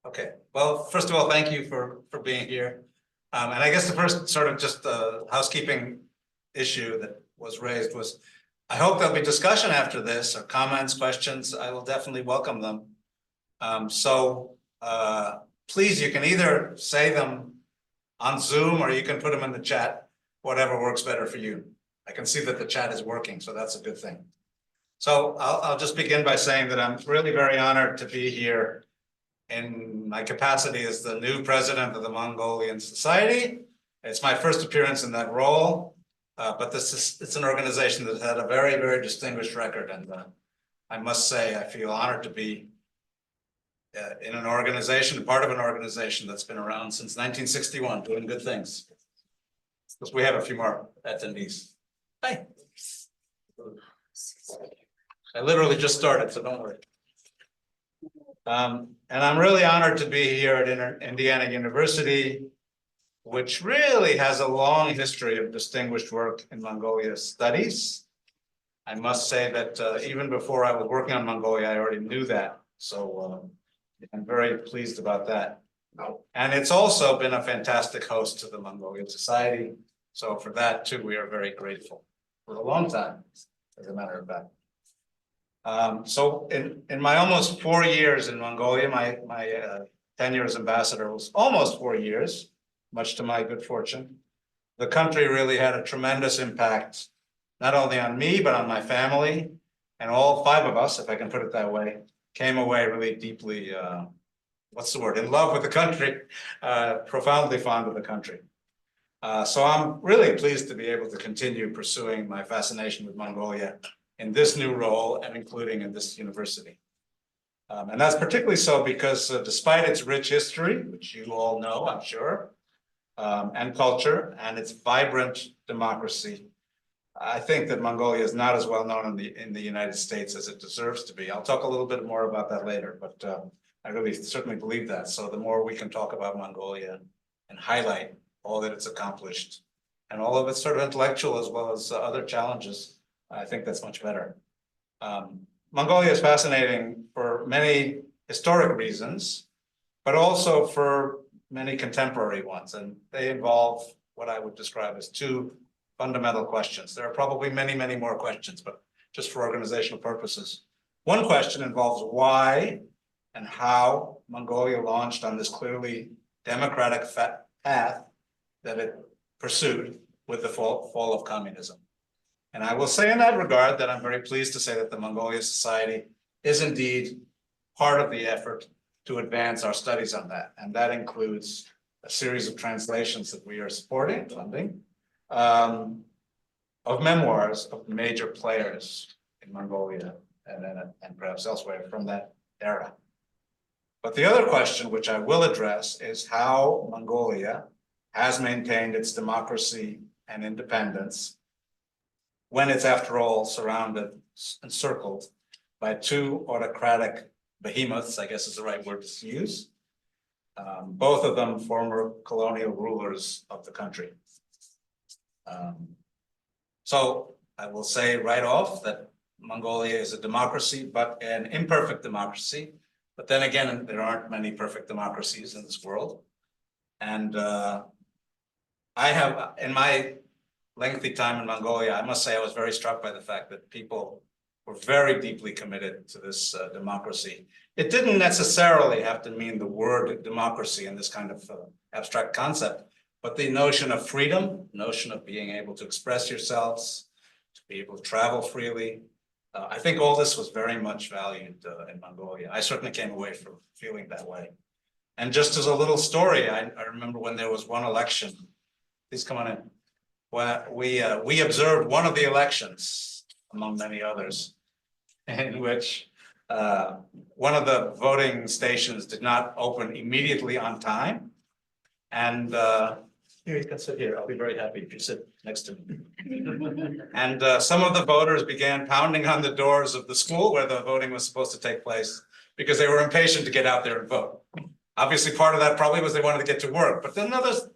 Okay, well, first of all, thank you for being here. And I guess the first sort of just housekeeping issue that was raised was, I hope there'll be discussion after this, or comments, questions. I will definitely welcome them. Please, you can either say them on Zoom or you can put them in the chat, whatever works better for you. I can see that the chat is working, so that's a good thing. So I'll just begin by saying that I'm really very honored to be here in my capacity as the new president of the Mongolian Society. It's my first appearance in that role, but it's an organization that's had a very, very distinguished record. And I must say, I feel honored to be in an organization, part of an organization that's been around since 1961, doing good things. Because we have a few more attendees. Hi. I literally just started, so don't worry. And I'm really honored to be here at Indiana University, which really has a long history of distinguished work in Mongolia studies. I must say that even before I was working on Mongolia, I already knew that. So I'm very pleased about that. And it's also been a fantastic host to the Mongolia Society. So for that too, we are very grateful for a long time, as a matter of fact. So in my almost 4 years in Mongolia, my tenure as ambassador was almost 4 years, much to my good fortune. The country really had a tremendous impact, not only on me, but on my family. And all 5 of us, if I can put it that way, came away really deeply, in love with the country, profoundly fond of the country. So I'm really pleased to be able to continue pursuing my fascination with Mongolia in this new role and including in this university. And that's particularly so because despite its rich history, which you all know, I'm sure, and culture and its vibrant democracy, I think that Mongolia is not as well known in the United States as it deserves to be. I'll talk a little bit more about that later, but I really certainly believe that. So the more we can talk about Mongolia and highlight all that it's accomplished and all of its sort of intellectual as well as other challenges, I think that's much better. Mongolia is fascinating for many historic reasons, but also for many contemporary ones. And they involve what I would describe as 2 fundamental questions. There are probably many, many more questions, but just for organizational purposes. One question involves why and how Mongolia launched on this clearly democratic path that it pursued with the fall of communism. And I will say in that regard that I'm very pleased to say that the Mongolia Society is indeed part of the effort to advance our studies on that. And that includes a series of translations that we are supporting, funding, of memoirs of major players in Mongolia and perhaps elsewhere from that era. But the other question, which I will address, is how Mongolia has maintained its democracy and independence when it's, after all, surrounded and circled by 2 autocratic behemoths, I guess is the right word to use, both of them former colonial rulers of the country. So I will say right off that Mongolia is a democracy, but an imperfect democracy. But then again, there aren't many perfect democracies in this world. And I have, in my lengthy time in Mongolia, I must say I was very struck by the fact that people were very deeply committed to this democracy. It didn't necessarily have to mean the word democracy in this kind of abstract concept, but the notion of freedom, notion of being able to express yourselves, to be able to travel freely. I think all this was very much valued in Mongolia. I certainly came away from feeling that way. And just as a little story, I remember when there was one election, please come on in. Well, we observed one of the elections, among many others, in which one of the voting stations did not open immediately on time. And here, you can sit here. I'll be very happy if you sit next to me. And some of the voters began pounding on the doors of the school where the voting was supposed to take place because they were impatient to get out there and vote. Obviously, part of that probably was they wanted to get to work, but then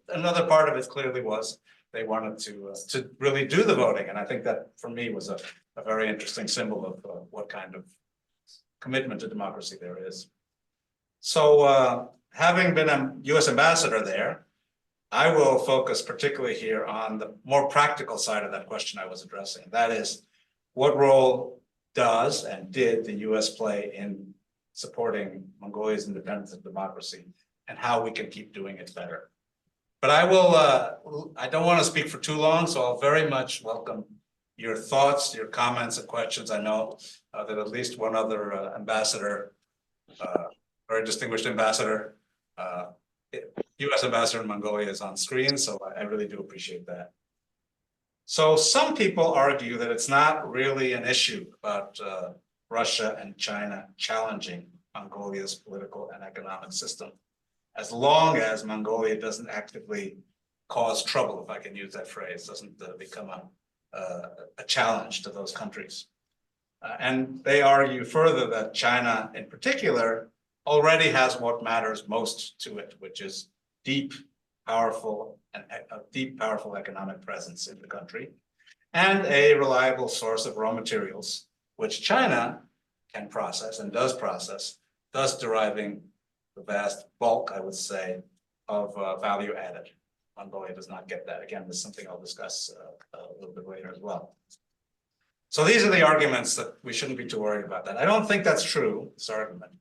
another part of it clearly was they wanted to really do the voting. And I think that for me was a very interesting symbol of what kind of commitment to democracy there is. So having been a US ambassador there, I will focus particularly here on the more practical side of that question I was addressing. That is, what role does and did the US play in supporting Mongolia's independence and democracy, and how we can keep doing it better? But I don't want to speak for too long, so I'll very much welcome your thoughts, your comments and questions. I know that at least one other ambassador, very distinguished ambassador, US ambassador in Mongolia is on screen, so I really do appreciate that. So some people argue that it's not really an issue about Russia and China challenging Mongolia's political and economic system, as long as Mongolia doesn't actively cause trouble, if I can use that phrase, doesn't become a challenge to those countries. And they argue further that China in particular already has what matters most to it, which is deep, powerful economic presence in the country, and a reliable source of raw materials, which China can process and does process, thus deriving the vast bulk, I would say, of value added. Mongolia does not get that. Again, this is something I'll discuss a little bit later as well. So these are the arguments that we shouldn't be too worried about that. I don't think that's true, this argument,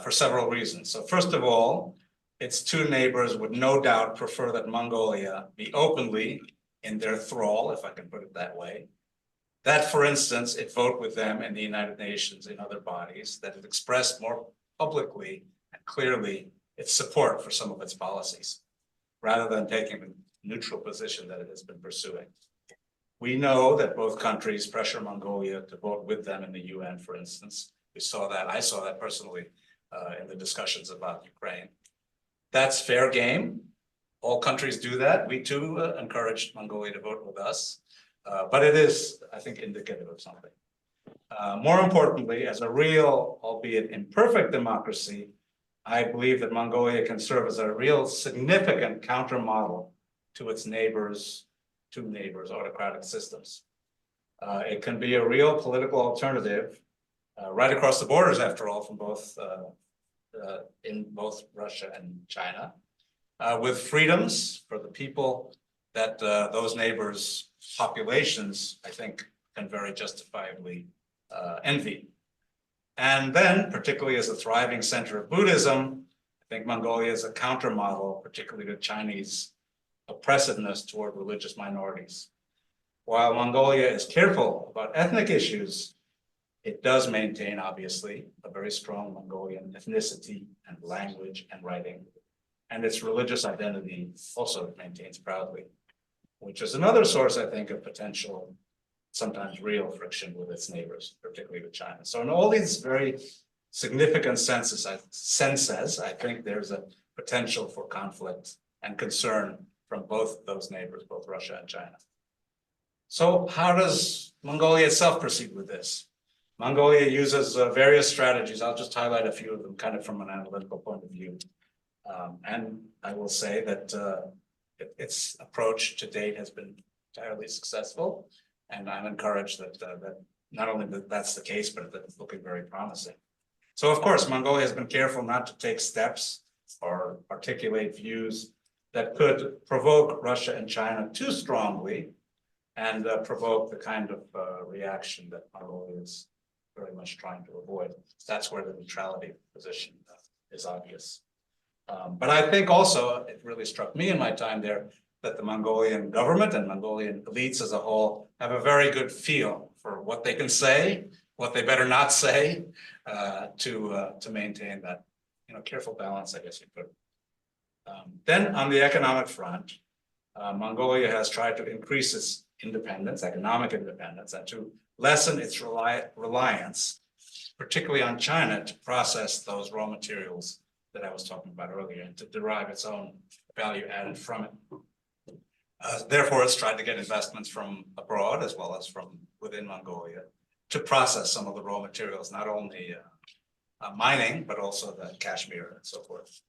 for several reasons. So first of all, its two neighbors would no doubt prefer that Mongolia be openly in their thrall, if I can put it that way. That, for instance, it vote with them in the United Nations, in other bodies, that it expressed more publicly and clearly its support for some of its policies, rather than taking the neutral position that it has been pursuing. We know that both countries pressure Mongolia to vote with them in the UN, for instance. We saw that, I saw that personally in the discussions about Ukraine. That's fair game. All countries do that. We too encouraged Mongolia to vote with us, but it is, I think, indicative of something. More importantly, as a real, albeit imperfect democracy, I believe that Mongolia can serve as a real significant counter-model to its neighbors, autocratic systems. It can be a real political alternative right across the borders, after all, from both in both Russia and China, with freedoms for the people that those neighbors' populations, I think, can very justifiably envy. And then, particularly as a thriving center of Buddhism, I think Mongolia is a counter-model, particularly to Chinese oppressiveness toward religious minorities. While Mongolia is careful about ethnic issues, it does maintain, obviously, a very strong Mongolian ethnicity and language and writing. And its religious identity also maintains proudly, which is another source, I think, of potential, sometimes real friction with its neighbors, particularly with China. So in all these very significant senses, I think there's a potential for conflict and concern from both those neighbors, both Russia and China. So how does Mongolia itself proceed with this? Mongolia uses various strategies. I'll just highlight a few of them kind of from an analytical point of view. And I will say that its approach to date has been entirely successful. And I'm encouraged that, that not only that that's the case, but that it's looking very promising. So of course, Mongolia has been careful not to take steps or articulate views that could provoke Russia and China too strongly and provoke the kind of reaction that Mongolia is very much trying to avoid. That's where the neutrality position is obvious. But I think also, it really struck me in my time there, that the Mongolian government and Mongolian elites as a whole have a very good feel for what they can say, what they better not say, to maintain that, careful balance, I guess you put. Then on the economic front, Mongolia has tried to increase its independence, economic independence, and to lessen its reliance, particularly on China, to process those raw materials that I was talking about earlier, and to derive its own value added from it. Therefore, it's tried to get investments from abroad as well as from within Mongolia to process some of the raw materials, not only mining, but also the cashmere and so forth.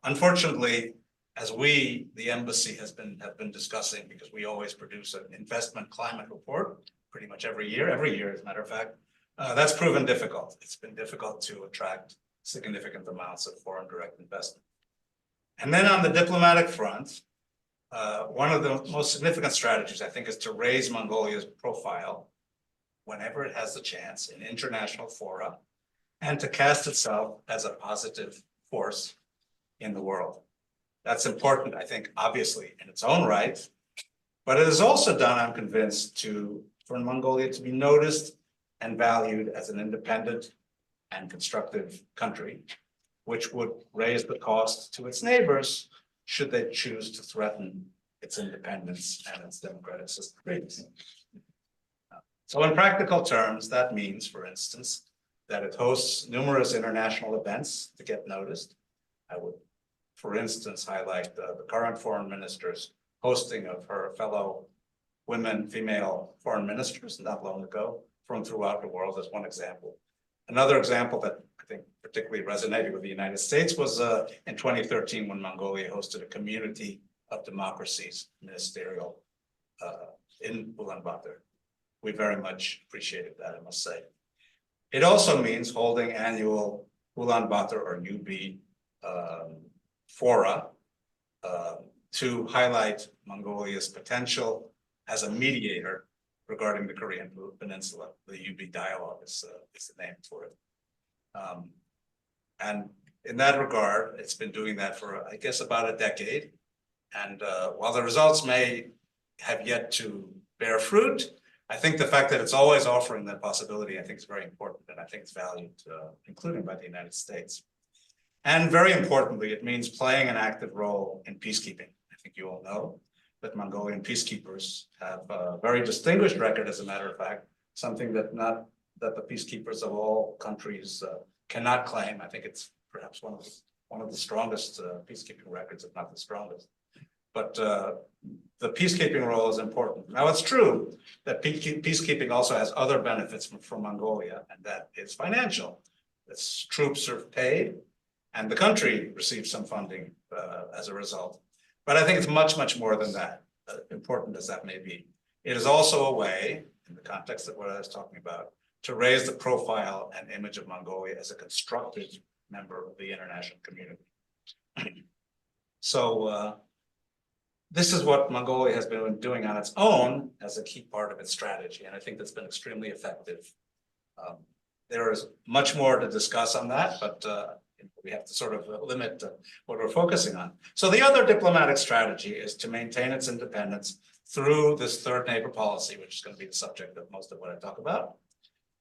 Unfortunately, as the embassy have been discussing, because we always produce an investment climate report pretty much every year, as a matter of fact, that's proven difficult. It's been difficult to attract significant amounts of foreign direct investment. And then on the diplomatic front, one of the most significant strategies, I think, is to raise Mongolia's profile whenever it has the chance in international fora and to cast itself as a positive force in the world. That's important, I think, obviously, in its own right, but it is also done, I'm convinced, for Mongolia to be noticed and valued as an independent and constructive country, which would raise the cost to its neighbors should they choose to threaten its independence and its democratic system. So in practical terms, that means, for instance, that it hosts numerous international events to get noticed. I would, for instance, highlight the current foreign minister's hosting of her fellow female foreign ministers not long ago from throughout the world as one example. Another example that I think particularly resonated with the United States was in 2013 when Mongolia hosted a community of democracies ministerial in Ulaanbaatar. We very much appreciated that, I must say. It also means holding annual Ulaanbaatar or UB fora to highlight Mongolia's potential as a mediator regarding the Korean Peninsula. The UB dialogue is the name for it. And in that regard, it's been doing that for, I guess, about a decade. And while the results may have yet to bear fruit, I think the fact that it's always offering that possibility, I think is very important, and I think it's valued, including by the United States. And very importantly, it means playing an active role in peacekeeping. I think you all know that Mongolian peacekeepers have a very distinguished record, as a matter of fact, something that the peacekeepers of all countries cannot claim. I think it's perhaps one of the strongest peacekeeping records, if not the strongest. But the peacekeeping role is important. Now, it's true that peacekeeping also has other benefits from Mongolia, and that is financial. Its troops are paid, and the country receives some funding as a result. But I think it's much, much more than that, important as that may be. It is also a way, in the context of what I was talking about, to raise the profile and image of Mongolia as a constructive member of the international community. So this is what Mongolia has been doing on its own as a key part of its strategy, and I think that's been extremely effective. There is much more to discuss on that, but we have to sort of limit what we're focusing on. So the other diplomatic strategy is to maintain its independence through this third neighbor policy, which is going to be the subject of most of what I talk about.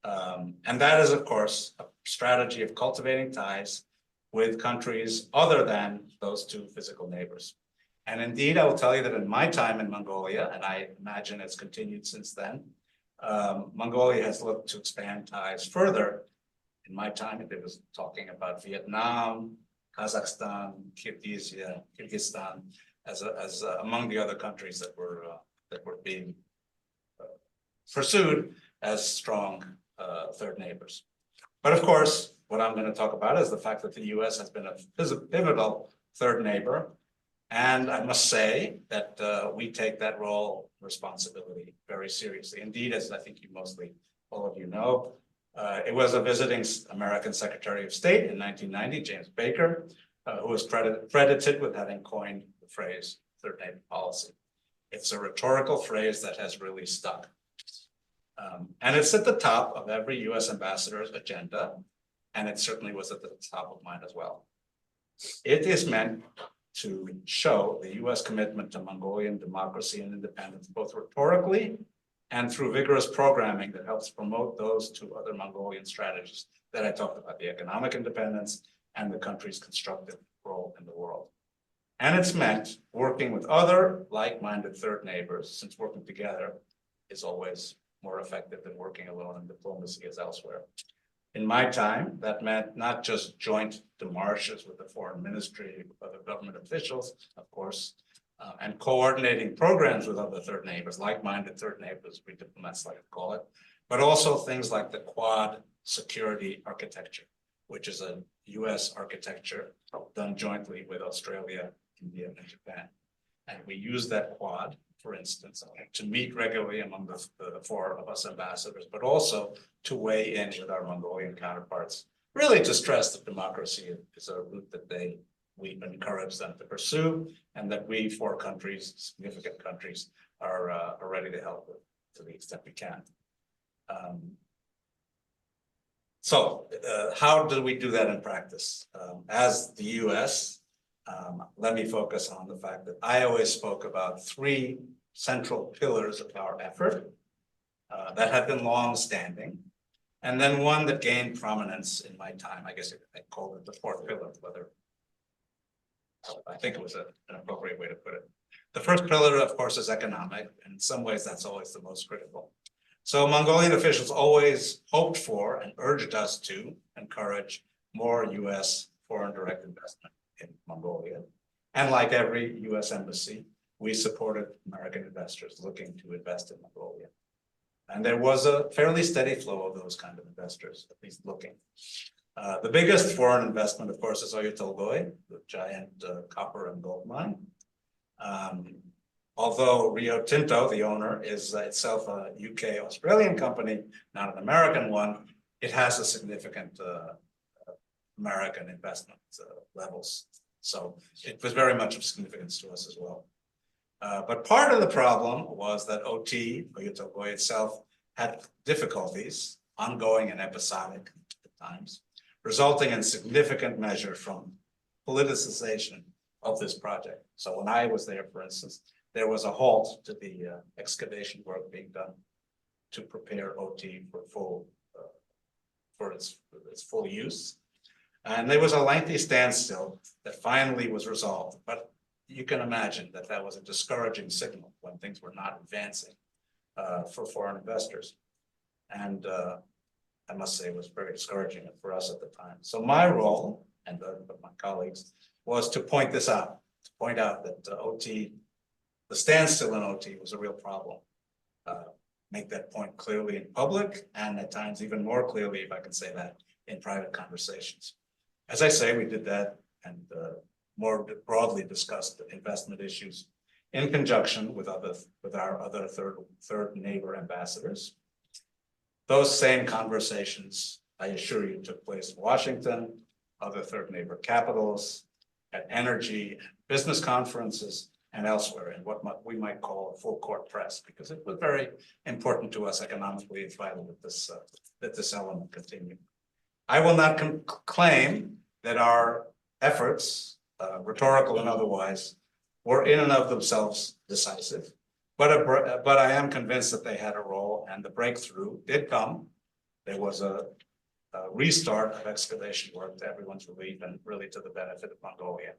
And that is, of course, a strategy of cultivating ties with countries other than those two physical neighbors. And indeed, I will tell you that in my time in Mongolia, and I imagine it's continued since then, Mongolia has looked to expand ties further. In my time, it was talking about Vietnam, Kazakhstan, Kyrgyzstan, as among the other countries that were being pursued as strong third neighbors. But of course, what I'm going to talk about is the fact that the U.S. has been a pivotal third neighbor. And I must say that we take that role responsibility very seriously. Indeed, as I think all of you know, it was a visiting American Secretary of State in 1990, James Baker, who was credited with having coined the phrase third neighbor policy. It's a rhetorical phrase that has really stuck. And it's at the top of every U.S. ambassador's agenda, and it certainly was at the top of mine as well. It is meant to show the U.S. commitment to Mongolian democracy and independence, both rhetorically and through vigorous programming that helps promote those two other Mongolian strategies that I talked about, the economic independence and the country's constructive role in the world. And it's meant working with other like-minded third neighbors, since working together is always more effective than working alone in diplomacy as elsewhere. In my time, that meant not just joint demarches with the foreign ministry, with other government officials, of course, and coordinating programs with other third neighbors, like-minded third neighbors, we diplomats like to call it, but also things like the Quad security architecture, which is a US architecture done jointly with Australia, India, and Japan. And we use that Quad, for instance, to meet regularly among the four of us ambassadors, but also to weigh in with our Mongolian counterparts really to stress that democracy is a route that we encourage them to pursue, and that we, 4 countries, significant countries, are ready to help with to the extent we can. So how do we do that in practice? As the US, let me focus on the fact that I always spoke about 3 central pillars of our effort that have been long-standing, and then one that gained prominence in my time. I guess I called it the 4th pillar, whether I think it was an appropriate way to put it. The first pillar, of course, is economic, and in some ways that's always the most critical. So Mongolian officials always hoped for and urged us to encourage more US foreign direct investment in Mongolia. And like every US embassy, we supported American investors looking to invest in Mongolia. And there was a fairly steady flow of those kind of investors, at least looking. The biggest foreign investment, of course, is Oyu Tolgoi, the giant copper and gold mine. Although Rio Tinto, the owner, is itself a UK-Australian company, not an American one, it has a significant American investment levels. So it was very much of significance to us as well. But part of the problem was that Oyu Tolgoi itself, had difficulties, ongoing and episodic at times, resulting in significant measure from politicization of this project. So when I was there, for instance, there was a halt to the excavation work being done to prepare OT for its full use. And there was a lengthy standstill that finally was resolved. But you can imagine that that was a discouraging signal when things were not advancing for foreign investors. And I must say it was very discouraging for us at the time. So my role and my colleagues was to point this out, to point out that the standstill in OT was a real problem. Make that point clearly in public, and at times even more clearly, if I can say that, in private conversations. As I say, we did that and more broadly discussed the investment issues in conjunction with our other third neighbor ambassadors. Those same conversations, I assure you, took place in Washington, other third neighbor capitals, at energy, business conferences, and elsewhere in what we might call a full court press, because it was very important to us economically. It's vital that this element continue. I will not claim that our efforts, rhetorical and otherwise, were in and of themselves decisive, but I am convinced that they had a role, and the breakthrough did come. There was a restart of excavation work to everyone's relief and really to the benefit of Mongolia.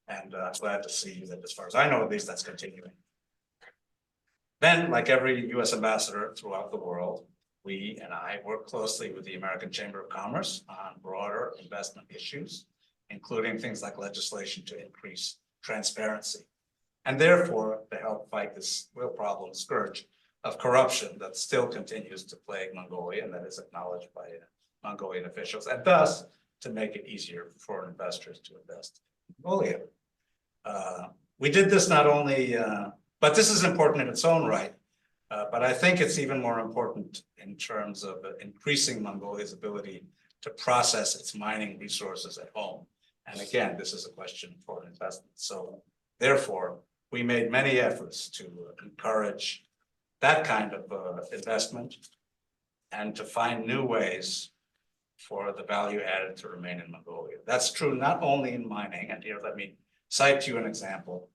And I'm glad to see that, as far as I know, at least that's continuing. Then, like every US ambassador throughout the world, we and I work closely with the American Chamber of Commerce on broader investment issues, including things like legislation to increase transparency, and therefore to help fight this real problem, scourge of corruption that still continues to plague Mongolia, and that is acknowledged by Mongolian officials, and thus to make it easier for foreign investors to invest in Mongolia. We did this not only, but this is important in its own right, but I think it's even more important in terms of increasing Mongolia's ability to process its mining resources at home. And again, this is a question for investment. So therefore, we made many efforts to encourage that kind of investment and to find new ways for the value added to remain in Mongolia. That's true not only in mining, and here let me cite to you an example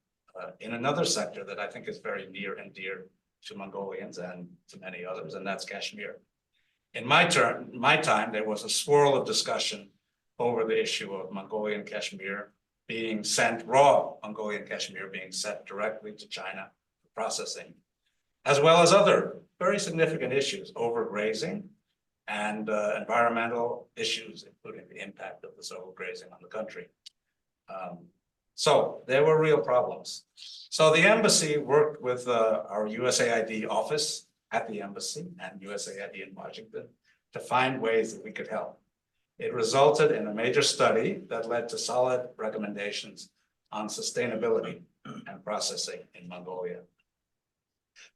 in another sector that I think is very near and dear to Mongolians and to many others, and that's Kashmir. In my time, there was a swirl of discussion over the issue of Mongolian Kashmir being sent, raw Mongolian Kashmir being sent directly to China for processing, as well as other very significant issues, overgrazing and environmental issues, including the impact of this overgrazing on the country. So there were real problems. So the embassy worked with our USAID office at the embassy and USAID in Washington to find ways that we could help. It resulted in a major study that led to solid recommendations on sustainability and processing in Mongolia.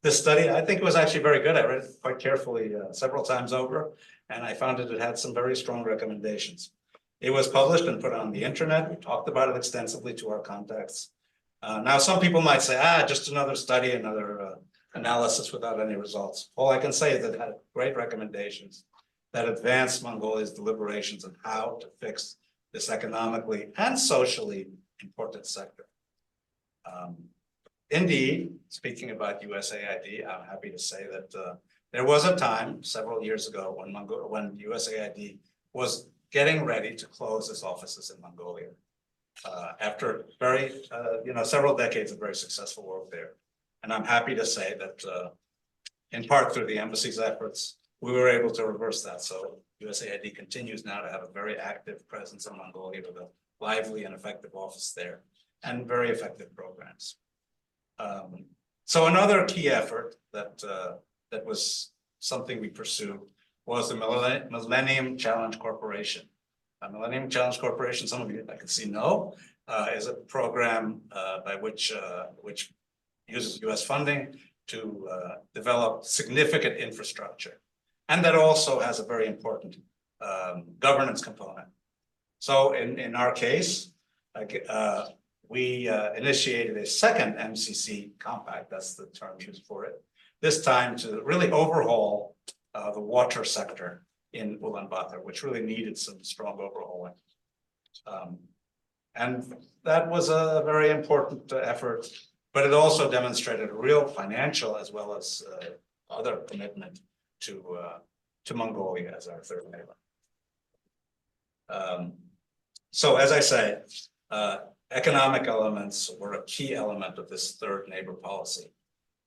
This study, I think, was actually very good. I read it quite carefully several times over, and I found it had some very strong recommendations. It was published and put on the internet. We talked about it extensively to our contacts. Now, some people might say, just another study, another analysis without any results. All I can say is that it had great recommendations that advanced Mongolia's deliberations on how to fix this economically and socially important sector. Indeed, speaking about USAID, I'm happy to say that there was a time several years ago when USAID was getting ready to close its offices in Mongolia after several decades of very successful work there. And I'm happy to say that in part through the embassy's efforts, we were able to reverse that. So USAID continues now to have a very active presence in Mongolia with a lively and effective office there and very effective programs. So another key effort that was something we pursued was the Millennium Challenge Corporation. Millennium Challenge Corporation, some of you I can see know, is a program by which uses US funding to develop significant infrastructure. And that also has a very important governance component. So in our case, we initiated a second MCC compact, that's the term used for it, this time to really overhaul the water sector in Ulaanbaatar, which really needed some strong overhauling. And that was a very important effort, but it also demonstrated a real financial as well as other commitment to Mongolia as our third neighbor. So as I say, economic elements were a key element of this third neighbor policy.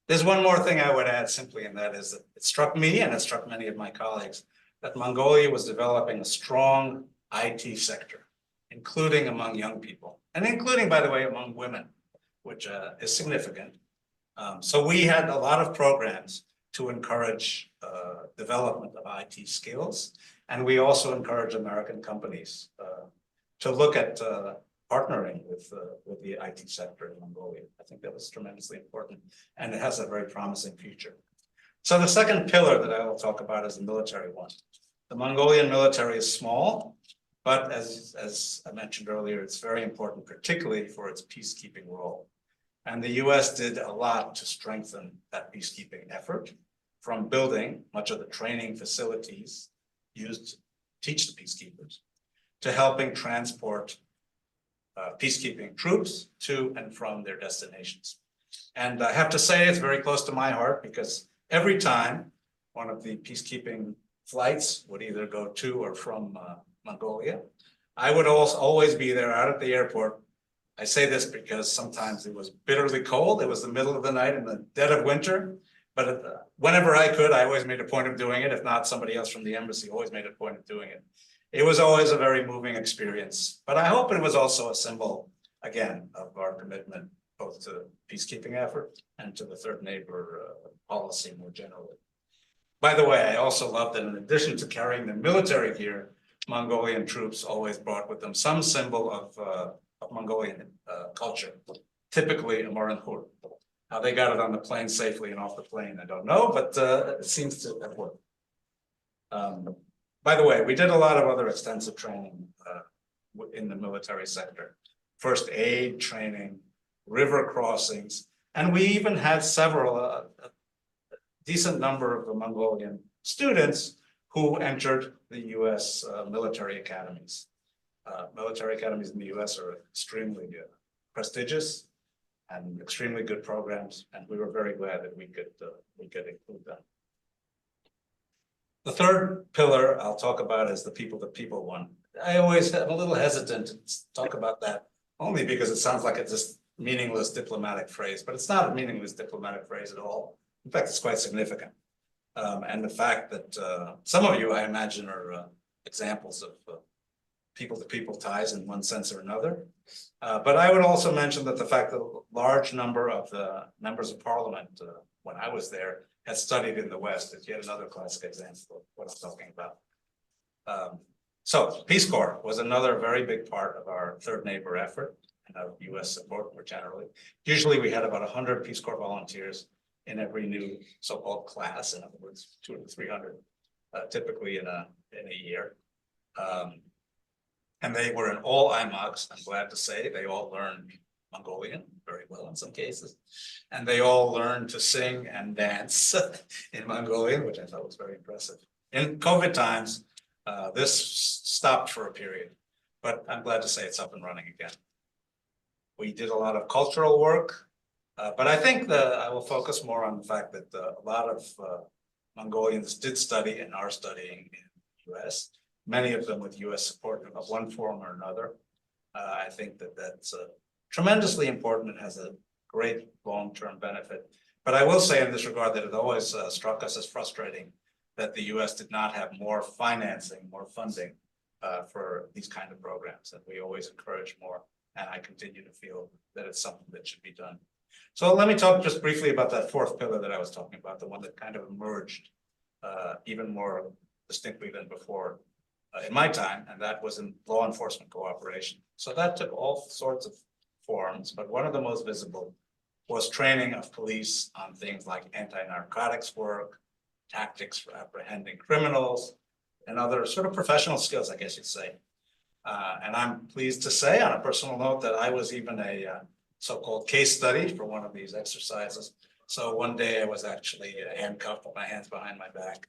There's one more thing I would add simply, and that is that it struck me and it struck many of my colleagues that Mongolia was developing a strong IT sector, including among young people, and including, by the way, among women, which is significant. So we had a lot of programs to encourage development of IT skills, and we also encourage American companies to look at partnering with the IT sector in Mongolia. I think that was tremendously important, and it has a very promising future. So the second pillar that I will talk about is the military one. The Mongolian military is small, but as I mentioned earlier, it's very important, particularly for its peacekeeping role. And the US did a lot to strengthen that peacekeeping effort, from building much of the training facilities used to teach the peacekeepers, to helping transport peacekeeping troops to and from their destinations. And I have to say it's very close to my heart, because every time one of the peacekeeping flights would either go to or from Mongolia, I would also always be there out at the airport. I say this because sometimes it was bitterly cold. It was the middle of the night in the dead of winter. But whenever I could, I always made a point of doing it. If not, somebody else from the embassy always made a point of doing it. It was always a very moving experience. But I hope it was also a symbol, again, of our commitment both to the peacekeeping effort and to the third neighbor policy more generally. By the way, I also love that in addition to carrying the military gear, Mongolian troops always brought with them some symbol of Mongolian culture, typically a moranhur. How they got it on the plane safely and off the plane, I don't know, but it seems to have worked. By the way, we did a lot of other extensive training in the military sector. First aid training, river crossings, and we even had several, a decent number of the Mongolian students who entered the US military academies. Military academies in the US are extremely prestigious and extremely good programs, and we were very glad that we could include them. The third pillar I'll talk about is the people-to-people one. I always am a little hesitant to talk about that, only because it sounds like it's this meaningless diplomatic phrase, but it's not a meaningless diplomatic phrase at all. In fact, it's quite significant. And the fact that some of you, I imagine, are examples of people-to-people ties in one sense or another. But I would also mention that the fact that a large number of the members of parliament, when I was there, had studied in the West is yet another classic example of what I'm talking about. So Peace Corps was another very big part of our third neighbor effort and of US support more generally. Usually we had about 100 Peace Corps volunteers in every new so-called class, in other words, 200 to 300 typically in a year. And they were in all IMOCs, I'm glad to say. They all learned Mongolian very well in some cases. And they all learned to sing and dance in Mongolian, which I thought was very impressive. In COVID times, this stopped for a period, but I'm glad to say it's up and running again. We did a lot of cultural work, but I think I will focus more on the fact that a lot of Mongolians did study and are studying in the US, many of them with US support of one form or another. I think that that's tremendously important and has a great long-term benefit. But I will say in this regard that it always struck us as frustrating that the US did not have more financing, more funding for these kind of programs. And we always encourage more. And I continue to feel that it's something that should be done. So let me talk just briefly about that fourth pillar that I was talking about, the one that kind of emerged even more distinctly than before in my time, and that was in law enforcement cooperation. So that took all sorts of forms, but one of the most visible was training of police on things like anti-narcotics work, tactics for apprehending criminals, and other sort of professional skills, I guess you'd say. And I'm pleased to say on a personal note that I was even a so-called case study for one of these exercises. So one day I was actually handcuffed with my hands behind my back.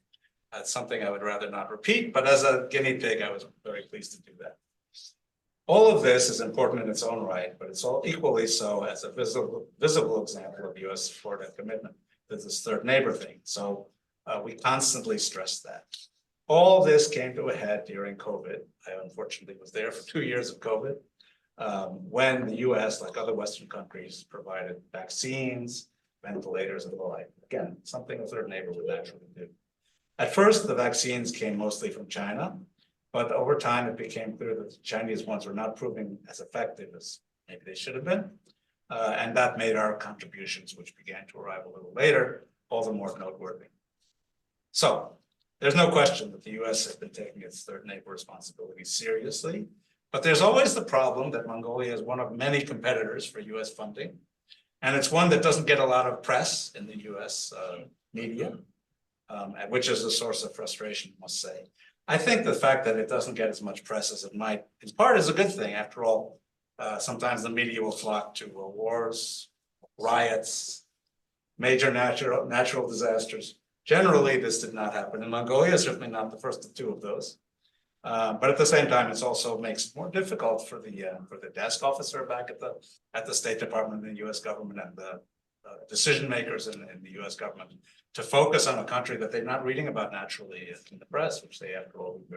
That's something I would rather not repeat, but as a guinea pig, I was very pleased to do that. All of this is important in its own right, but it's all equally so as a visible example of US support and commitment to this third neighbor thing. So we constantly stress that. All this came to a head during COVID. I unfortunately was there for 2 years of COVID, when the US, like other Western countries, provided vaccines, ventilators, and the like. Again, something a third neighbor would naturally do. At first, the vaccines came mostly from China, but over time it became clear that the Chinese ones were not proving as effective as maybe they should have been. And that made our contributions, which began to arrive a little later, all the more noteworthy. So there's no question that the US has been taking its third neighbor responsibility seriously, but there's always the problem that Mongolia is one of many competitors for US funding. And it's one that doesn't get a lot of press in the US media, which is a source of frustration, I must say. I think the fact that it doesn't get as much press as it might, in part, is a good thing. After all, sometimes the media will flock to wars, riots, major natural disasters. Generally, this did not happen in Mongolia, certainly not the first of two of those. But at the same time, it also makes it more difficult for the desk officer back at the State Department and the US government and the decision makers in the US government to focus on a country that they're not reading about naturally in the press, which they, after all, do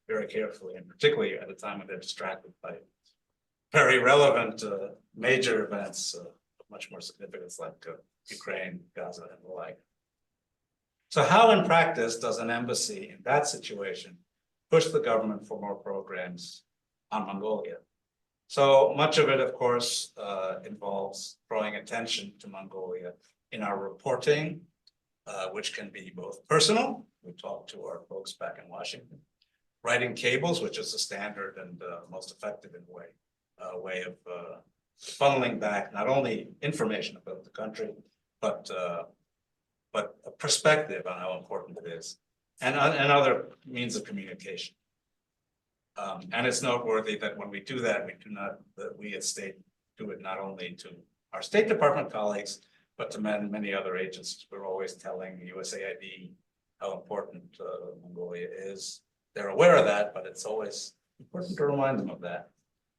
very carefully, and particularly at a time when they're distracted by very relevant major events of much more significance like Ukraine, Gaza, and the like. So how in practice does an embassy in that situation push the government for more programs on Mongolia? So much of it, of course, involves drawing attention to Mongolia in our reporting, which can be both personal. We talk to our folks back in Washington. Writing cables, which is a standard and most effective in a way of funneling back not only information about the country, but a perspective on how important it is, and other means of communication. And it's noteworthy that when we do that, we at State do it not only to our State Department colleagues, but to many other agencies. We're always telling USAID how important Mongolia is. They're aware of that, but it's always important to remind them of that.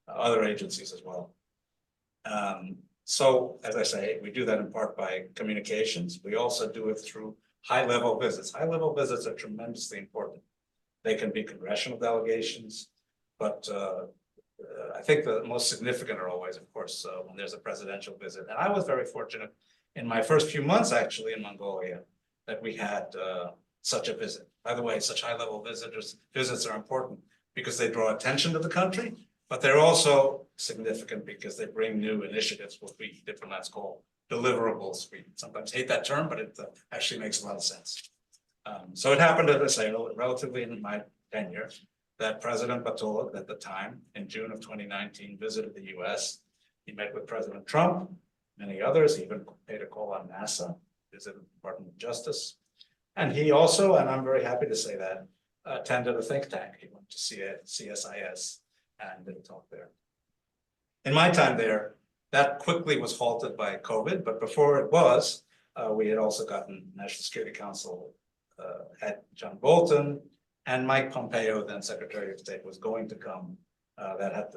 Other agencies as well. So, as I say, we do that in part by communications. We also do it through high-level visits. High-level visits are tremendously important. They can be congressional delegations, but I think the most significant are always, of course, when there's a presidential visit. And I was very fortunate in my first few months, actually, in Mongolia, that we had such a visit. By the way, such high-level visits are important because they draw attention to the country, but they're also significant because they bring new initiatives, what we diplomats call deliverables. We sometimes hate that term, but it actually makes a lot of sense. So it happened, as I say, relatively in my tenure, that President Batulov at the time, in June of 2019, visited the US. He met with President Trump, many others. He even paid a call on NASA, visited the Department of Justice. And he also, and I'm very happy to say that, attended a think tank. He went to CSIS and did a talk there. In my time there, that quickly was halted by COVID, but before it was, we had also gotten National Security Council head John Bolton, and Mike Pompeo, then Secretary of State, was going to come. That had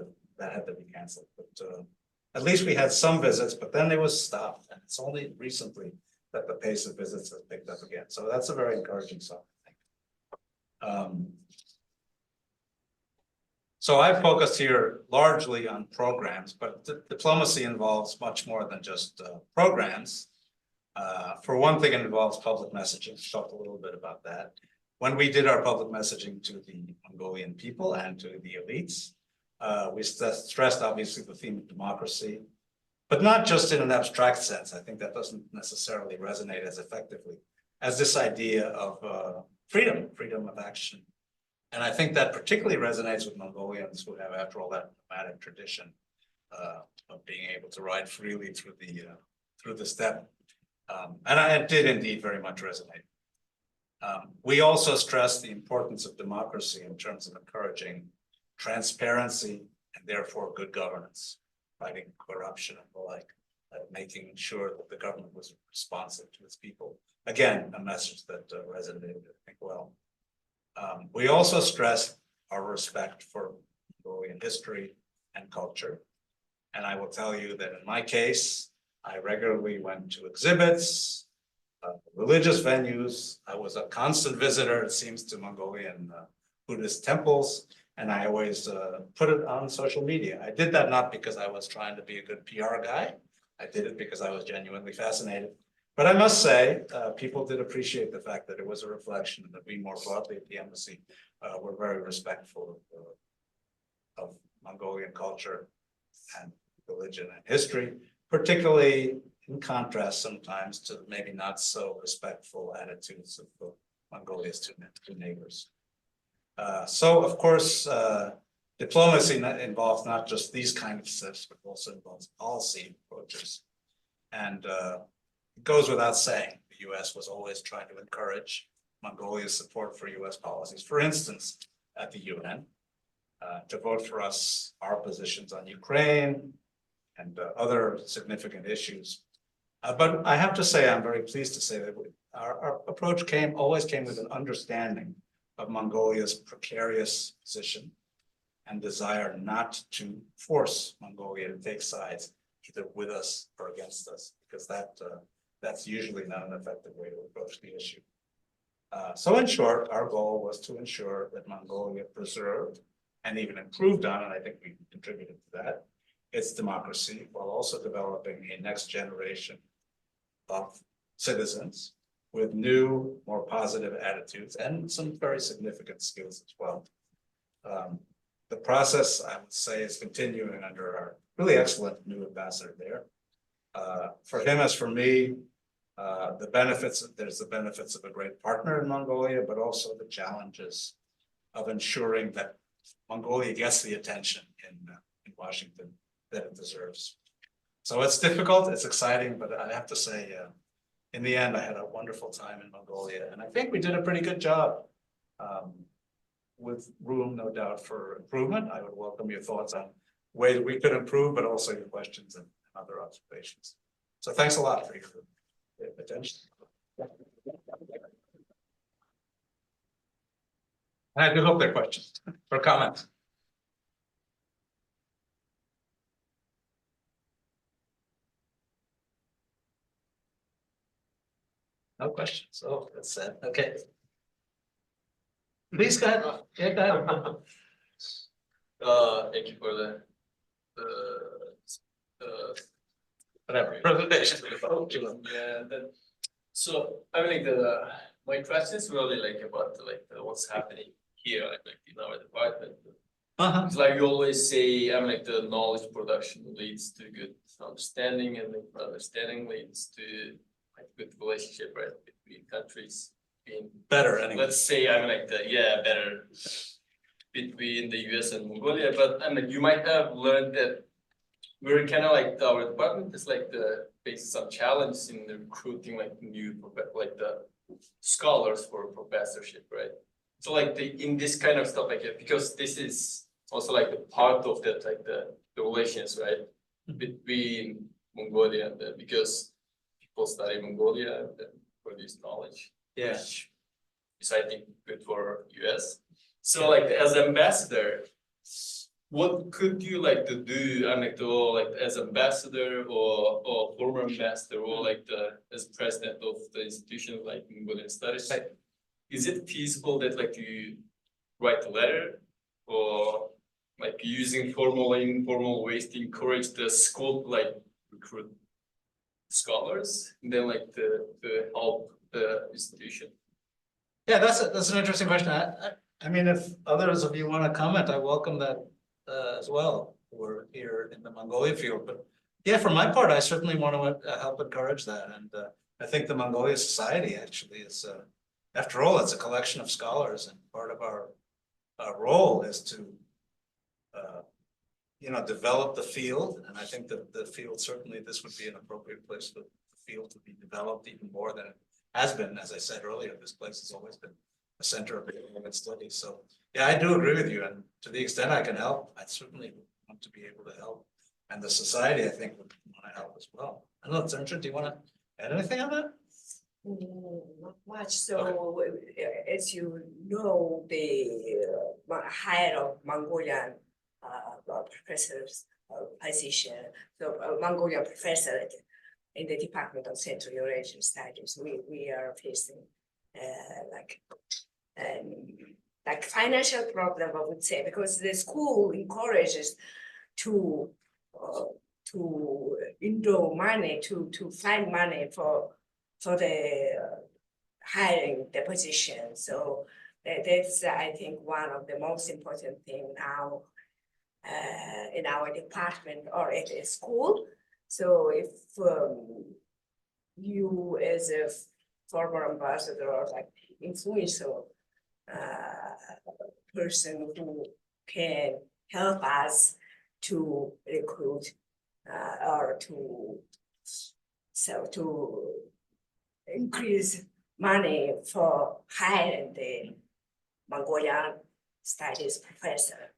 to be canceled. But at least we had some visits, but then it was stopped, and it's only recently that the pace of visits has picked up again. So that's a very encouraging sign, I think. So I focused here largely on programs, but diplomacy involves much more than just programs. For one thing, it involves public messaging. We talked a little bit about that. When we did our public messaging to the Mongolian people and to the elites, we stressed obviously the theme of democracy, but not just in an abstract sense. I think that doesn't necessarily resonate as effectively as this idea of freedom of action. And I think that particularly resonates with Mongolians who have, after all, that nomadic tradition of being able to ride freely through the steppe. And it did indeed very much resonate. We also stressed the importance of democracy in terms of encouraging transparency and therefore good governance, fighting corruption and the like, making sure that the government was responsive to its people. Again, a message that resonated, I think, well. We also stressed our respect for Mongolian history and culture. And I will tell you that in my case, I regularly went to exhibits, religious venues. I was a constant visitor, it seems, to Mongolian Buddhist temples, and I always put it on social media. I did that not because I was trying to be a good PR guy. I did it because I was genuinely fascinated. But I must say, people did appreciate the fact that it was a reflection that we more broadly at the embassy were very respectful of Mongolian culture and religion and history, particularly in contrast sometimes to maybe not so respectful attitudes of Mongolia's two neighbors. So, of course, diplomacy involves not just these kind of steps, but also involves policy approaches. And it goes without saying, the US was always trying to encourage Mongolia's support for US policies. For instance, at the UN, to vote for us, our positions on Ukraine and other significant issues. But I have to say, I'm very pleased to say that our approach always came with an understanding of Mongolia's precarious position and desire not to force Mongolia to take sides, either with us or against us, because that's usually not an effective way to approach the issue. So in short, our goal was to ensure that Mongolia preserved and even improved on, and I think we contributed to that, its democracy, while also developing a next generation of citizens with new, more positive attitudes and some very significant skills as well. The process, I would say, is continuing under our really excellent new ambassador there. For him, as for me, there's the benefits of a great partner in Mongolia, but also the challenges of ensuring that Mongolia gets the attention in Washington that it deserves. So it's difficult, it's exciting, but I have to say, in the end, I had a wonderful time in Mongolia, and I think we did a pretty good job, with room, no doubt, for improvement. I would welcome your thoughts on ways we could improve, but also your questions and other observations. So thanks a lot for your attention. And I do hope there are questions or comments. No questions. Oh, that's sad. Okay. Please go ahead. Yeah, go ahead. Thank you for the Whatever presentation. yeah. So I mean, like my question is really like about what's happening here, like in our department. It's like you always say, I mean, like the knowledge production leads to good understanding, and like understanding leads to like good relationship, right, between countries. Better anyway. Let's say, I mean, like better between the US and Mongolia, but I mean, you might have learned that we're kind of like our department is like facing some challenges in the recruiting like new scholars for professorship, right? So like in this kind of stuff like that, because this is also like the part of that, like the relations, right? Between Mongolia and because people study Mongolia and produce knowledge. Yeah. Which is I think good for US. So like as ambassador, what could you like to do? I mean, like as ambassador or former ambassador or like as president of the institution like Mongolian Studies? Right. Is it feasible that like you write a letter or like using formal and informal ways to encourage the school to like recruit scholars and then like to help the institution? Yeah, that's an interesting question. I mean, if others of you want to comment, I welcome that as well. We're here in the Mongolia field, but yeah, for my part, I certainly want to help encourage that. And I think the Mongolia Society actually is, after all, it's a collection of scholars, and part of our role is to, develop the field. And I think that the field, certainly this would be an appropriate place for the field to be developed even more than it has been. As I said earlier, this place has always been a center of human studies. So yeah, I do agree with you. And to the extent I can help, I certainly want to be able to help. And the society, I think, would want to help as well. I don't know, Sandra, do you want to add anything on that? Not much. So, as you know, the head of Mongolian professor's position, so Mongolian professor in the Department of Central Eurasian Studies, we are facing like financial problem, I would say, because the school encourages to enroll money to find money for the hiring the position. So that's I think one of the most important thing now in our department or at a school. So if you as a former ambassador or like influential person who can help us to recruit or to increase money for hiring the Mongolian studies professor.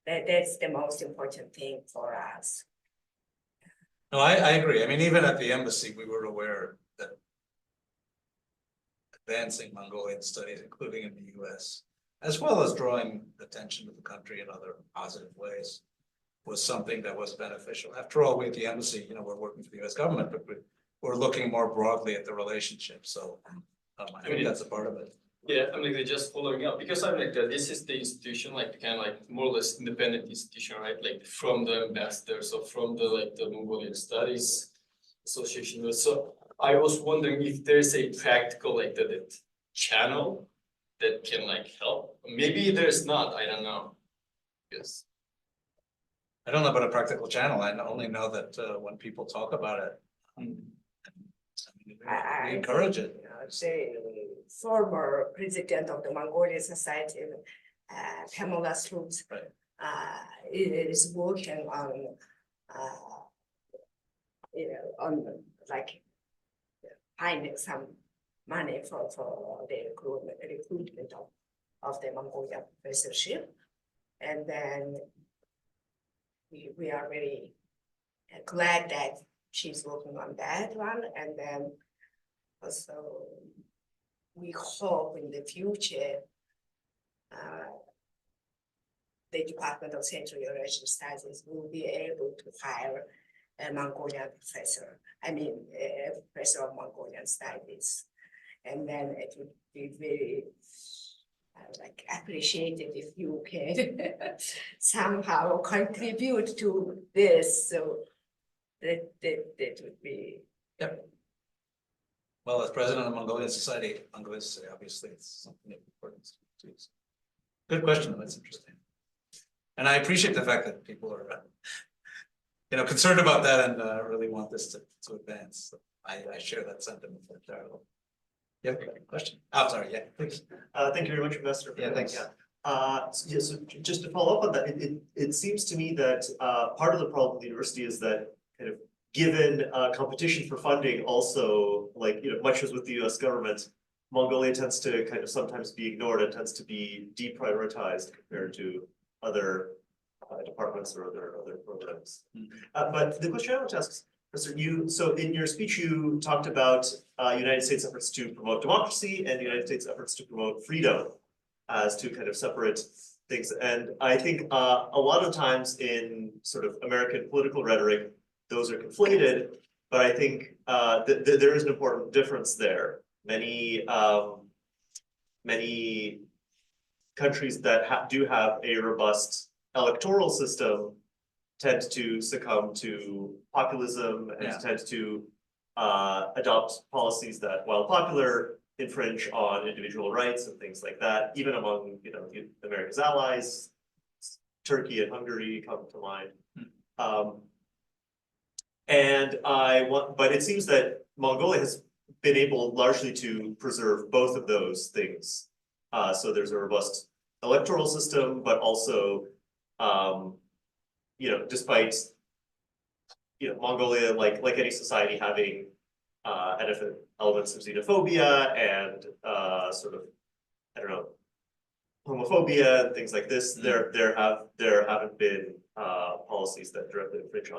That's the most important thing for us. No, I agree. I mean, even at the embassy, we were aware that advancing Mongolian studies, including in the US, as well as drawing attention to the country in other positive ways, was something that was beneficial. After all, we at the embassy, we're working for the US government, but we're looking more broadly at the relationship. So I think that's a part of it. Yeah, I mean, they're just following up because I mean, this is the institution, like kind of like more or less independent institution, right? Like from the ambassadors or from the Mongolian Studies Association. So I was wondering if there's a practical that channel that can like help. Maybe there's not. I don't know. Yes. I don't know about a practical channel. I only know that when people talk about it, we encourage it. Say former president of the Mongolia Society, Pamela Slutz, is working on like finding some money for the recruitment of the Mongolian professorship, and then we are very glad that she's working on that one, and then also we hope in the future the Department of Central Eurasian Studies will be able to hire a Mongolian professor, a professor of Mongolian studies. And then it would be very appreciated if you can somehow contribute to this. So that would be. Yep. Well, as president of the Mongolia Society, obviously it's something important to use. Good question, that's interesting. And I appreciate the fact that people are, concerned about that and really want this to advance. So I share that sentiment entirely. You have a question? Oh, sorry, yeah, please. Thank you very much, Investor. Yeah, thanks. So just to follow up on that, it seems to me that part of the problem with the university is that kind of given competition for funding also, much as with the US government, Mongolia tends to kind of sometimes be ignored and tends to be deprioritized compared to other departments or other programs. But the question I want to ask, Professor, so in your speech, you talked about United States efforts to promote democracy and the United States efforts to promote freedom as two kind of separate things. And I think a lot of times in sort of American political rhetoric, those are conflated, but I think there is an important difference there. Many countries that do have a robust electoral system tend to succumb to populism and tend to adopt policies that, while popular, infringe on individual rights and things like that. Even among America's allies, Turkey and Hungary come to mind. But it seems that Mongolia has been able largely to preserve both of those things. So there's a robust electoral system, but also, despite Mongolia, like any society, having elements of xenophobia and sort of, I don't know, homophobia and things like this. There haven't been policies that directly infringe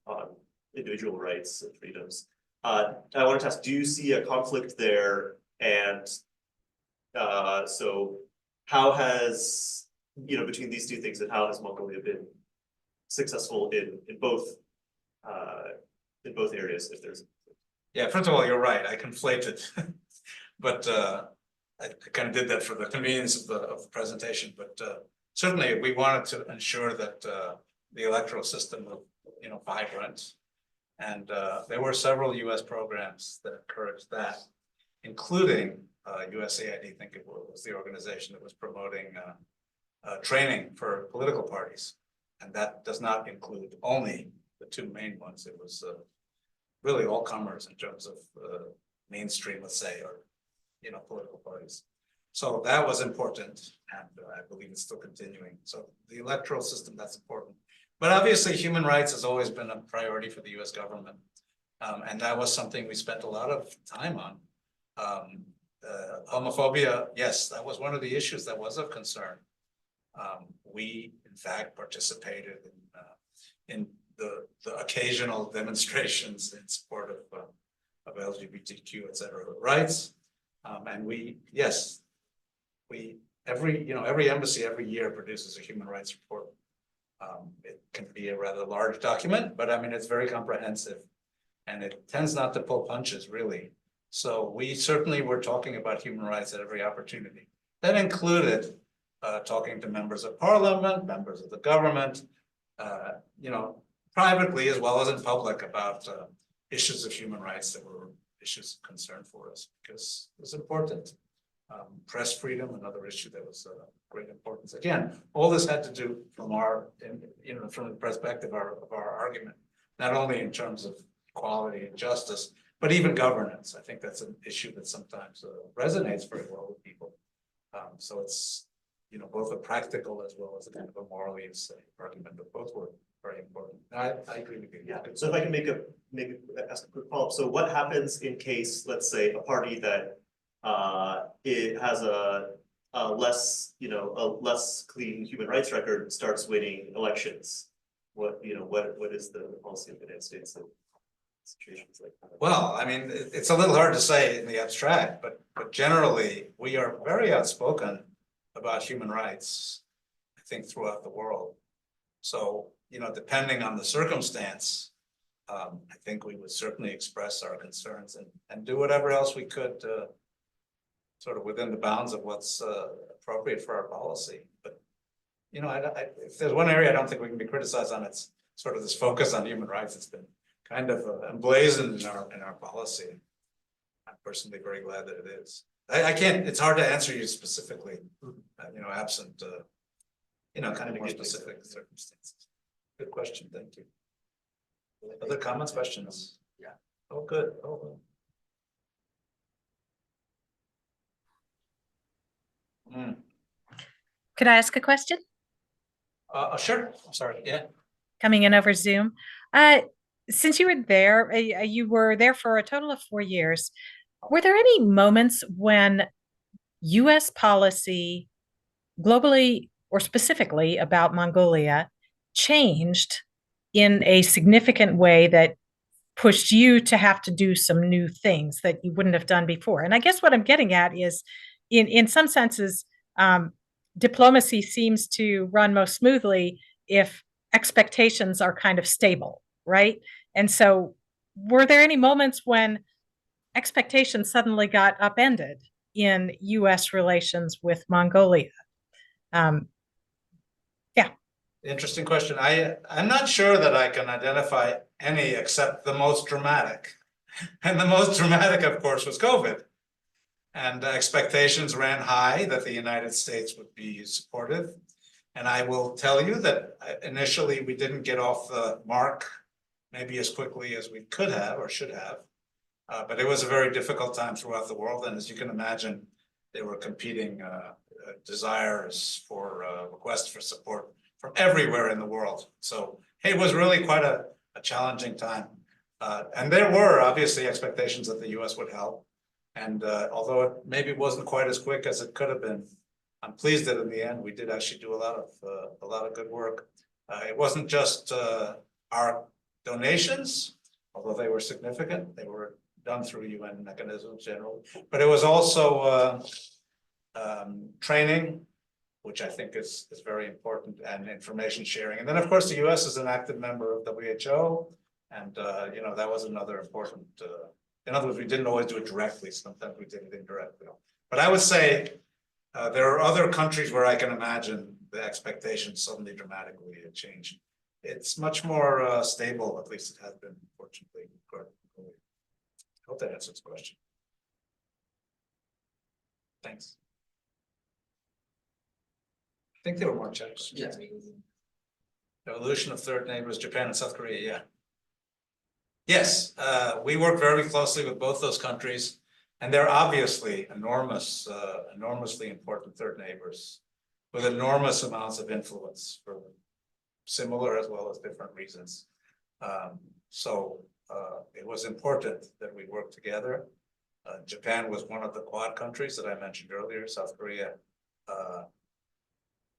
on individual rights and freedoms. I wanted to ask, do you see a conflict there? And so how has, between these two things, and how has Mongolia been successful in both areas, if there's? Yeah, first of all, you're right, I conflated, but I kind of did that for the convenience of the presentation, but certainly we wanted to ensure that the electoral system was, vibrant. And there were several US programs that encouraged that, including USAID, I think it was the organization that was promoting training for political parties. And that does not include only the two main ones. It was really all comers in terms of mainstream, let's say, or political parties. So that was important, and I believe it's still continuing. So the electoral system, that's important. But obviously, human rights has always been a priority for the US government. And that was something we spent a lot of time on. Homophobia, yes, that was one of the issues that was of concern. We, in fact, participated in the occasional demonstrations in support of LGBTQ, et cetera, rights. And every embassy every year produces a human rights report. It can be a rather large document, but I mean, it's very comprehensive and it tends not to pull punches, really. So we certainly were talking about human rights at every opportunity. That included talking to members of parliament, members of the government, privately as well as in public about issues of human rights that were issues of concern for us, because it was important. Press freedom, another issue that was of great importance. Again, all this had to do from from the perspective of our argument, not only in terms of equality and justice, but even governance. I think that's an issue that sometimes resonates very well with people. So it's both a practical as well as a kind of a moral use argument, but both were very important. I agree with you. Yeah. So if I can ask a quick follow-up. So what happens in case, let's say, a party that it has a less clean human rights record starts winning elections? What is the policy of the United States in situations like that? Well, I mean, it's a little hard to say in the abstract, but generally we are very outspoken about human rights, I think, throughout the world. So, depending on the circumstance, I think we would certainly express our concerns and do whatever else we could sort of within the bounds of what's appropriate for our policy. But, if there's one area I don't think we can be criticized on, it's sort of this focus on human rights. It's been kind of emblazoned in our policy. I'm personally very glad that it is. I can't, it's hard to answer you specifically, absent, kind of more specific circumstances. Good question, thank you. Other comments, questions? Yeah. Oh, good. Oh, well. Could I ask a question? Sure. I'm sorry. Yeah. Coming in over Zoom. Since you were there for a total of 4 years. Were there any moments when US policy globally or specifically about Mongolia changed in a significant way that pushed you to have to do some new things that you wouldn't have done before? And I guess what I'm getting at is, in some senses, diplomacy seems to run most smoothly if expectations are kind of stable, right? And so, were there any moments when expectations suddenly got upended in U.S. relations with Mongolia? Um, Interesting question. I'm not sure that I can identify any except the most dramatic. And the most dramatic, of course, was COVID. And expectations ran high that the United States would be supportive. And I will tell you that initially we didn't get off the mark maybe as quickly as we could have or should have. But it was a very difficult time throughout the world. And as you can imagine, there were competing desires for requests for support from everywhere in the world. So it was really quite a challenging time. And there were obviously expectations that the US would help. And although it maybe wasn't quite as quick as it could have been, I'm pleased that in the end, we did actually do a lot of good work. It wasn't just our donations, although they were significant. They were done through UN mechanisms generally, but it was also training, which I think is very important, and information sharing. And then, of course, the US is an active member of WHO, and that was another important. In other words, we didn't always do it directly. Sometimes we did it indirectly. But I would say there are other countries where I can imagine the expectations suddenly dramatically change. It's much more stable, at least it has been, fortunately. I hope that answers the question. Thanks. I think there were more checks. Yes. Evolution of third neighbors, Japan and South Korea, yeah. Yes, we work very closely with both those countries, and they're obviously enormously important third neighbors with enormous amounts of influence for similar as well as different reasons. So it was important that we work together. Japan was one of the Quad countries that I mentioned earlier. South Korea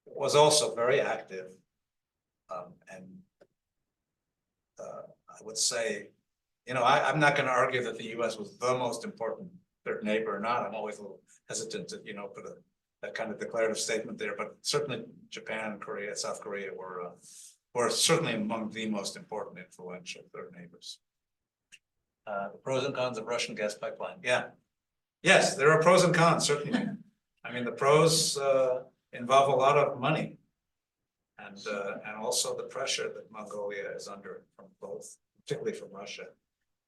was also very active, and I would say, I'm not going to argue that the U.S. was the most important third neighbor or not. I'm always a little hesitant to, put that kind of declarative statement there. But certainly, Japan, Korea, South Korea were certainly among the most important, influential third neighbors. The pros and cons of Russian gas pipeline. Yeah, yes, there are pros and cons, certainly. I mean, the pros involve a lot of money, and also the pressure that Mongolia is under from both, particularly from Russia,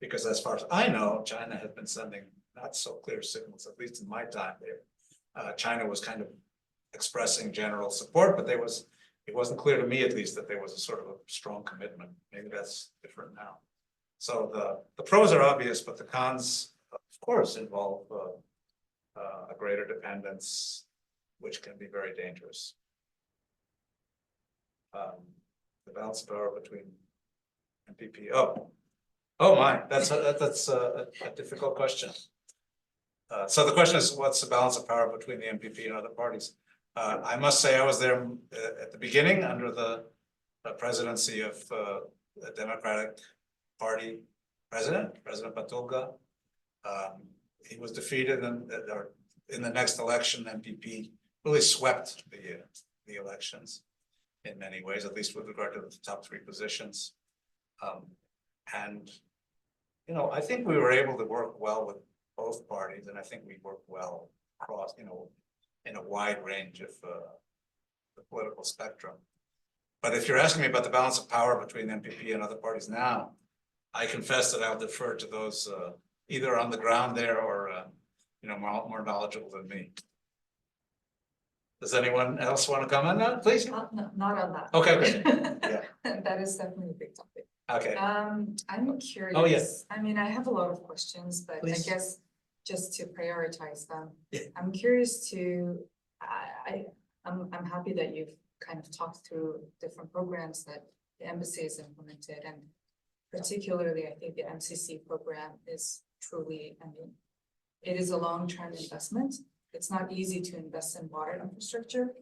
because as far as I know, China has been sending not so clear signals, at least in my time there. China was kind of expressing general support, but it wasn't clear to me, at least, that there was a sort of a strong commitment. Maybe that's different now. So the pros are obvious, but the cons, of course, involve a greater dependence, which can be very dangerous. The balance of power between MPP. Oh my, that's a difficult question. So the question is, what's the balance of power between the MPP and other parties? I must say I was there at the beginning under the presidency of the Democratic Party President Batulga. He was defeated in the next election. MPP really swept the elections in many ways, at least with regard to the top three positions. And I think we were able to work well with both parties, and I think we worked well across, in a wide range of the political spectrum. But if you're asking me about the balance of power between MPP and other parties now, I confess that I'll defer to those either on the ground there or more knowledgeable than me. Does anyone else want to comment on that, please? No, not on that. Okay. Yeah. That is definitely a big topic. Okay. I'm curious. Oh, yes. I mean, I have a lot of questions, but Please. I guess just to prioritize them. Yeah. I'm curious I'm happy that you've kind of talked through different programs that the embassy has implemented, and particularly I think the MCC program is truly, it is a long-term investment. It's not easy to invest in water infrastructure.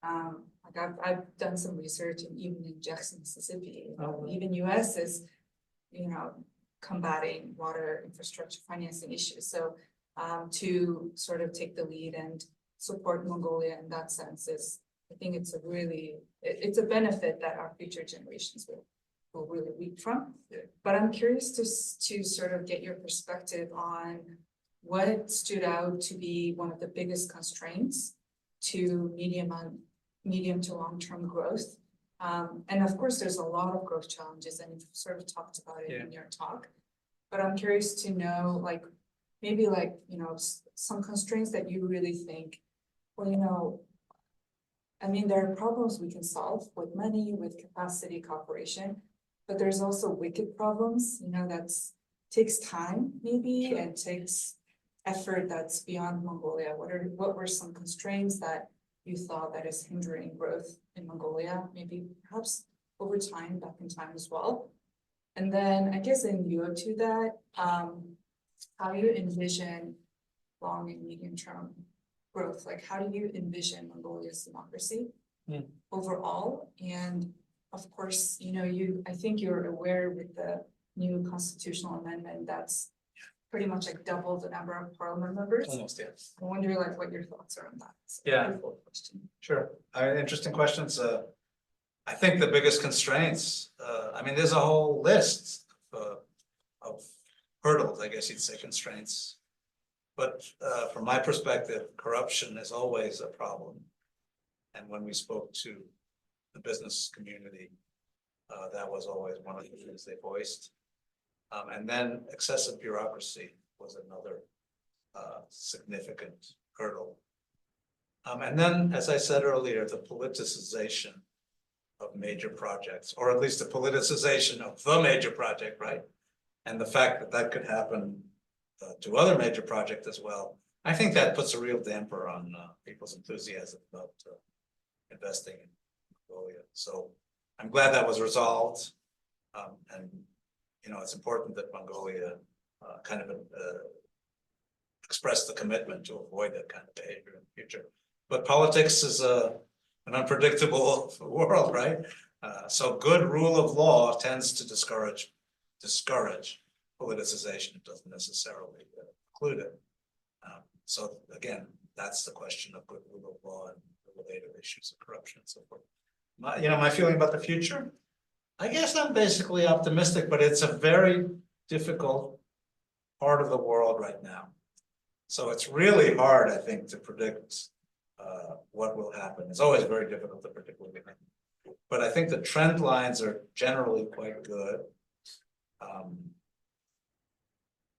Like I've done some research and even in Jackson, Mississippi, even US is, you know, combating water infrastructure financing issues. So to sort of take the lead and support Mongolia in that sense is, I think it's a really, it's a benefit that our future generations will really reap from. Yeah. But I'm curious to sort of get your perspective on what stood out to be one of the biggest constraints to medium to long-term growth. And of course, there's a lot of growth challenges, and you've sort of talked about it in your talk. But I'm curious to know, like, maybe like, you know, some constraints that you really think, well, you know, I mean, there are problems we can solve with money, with capacity, cooperation, but there's also wicked problems, you know, that's takes time maybe and takes effort that's beyond Mongolia. What were some constraints that you thought that is hindering growth in Mongolia, maybe perhaps over time, back in time as well? And then I guess in view to that, how you envision long and medium term growth? Like, how do you envision Mongolia's democracy overall? And of course, you know, I think you're aware with the new constitutional amendment that's pretty much like double the number of parliament members. Almost, yes. I wonder like what your thoughts are on that. So, Yeah. beautiful question. Sure. Interesting questions. I think the biggest constraints, I mean, there's a whole list of hurdles, I guess you'd say, constraints. But from my perspective, corruption is always a problem. And when we spoke to the business community, that was always one of the things they voiced. And then excessive bureaucracy was another significant hurdle. And then, as I said earlier, the politicization of major projects, or at least the politicization of the major project, right? And the fact that that could happen to other major projects as well. I think that puts a real damper on people's enthusiasm about investing in Mongolia. So I'm glad that was resolved. And, you know, it's important that Mongolia kind of express the commitment to avoid that kind of behavior in the future. But politics is an unpredictable world, right? So good rule of law tends to discourage politicization. It doesn't necessarily include it. So again, that's the question of good rule of law and the related issues of corruption and so forth. My feeling about the future, I guess I'm basically optimistic, but it's a very difficult part of the world right now. So it's really hard, I think, to predict what will happen. It's always very difficult to predict what will happen. But I think the trend lines are generally quite good.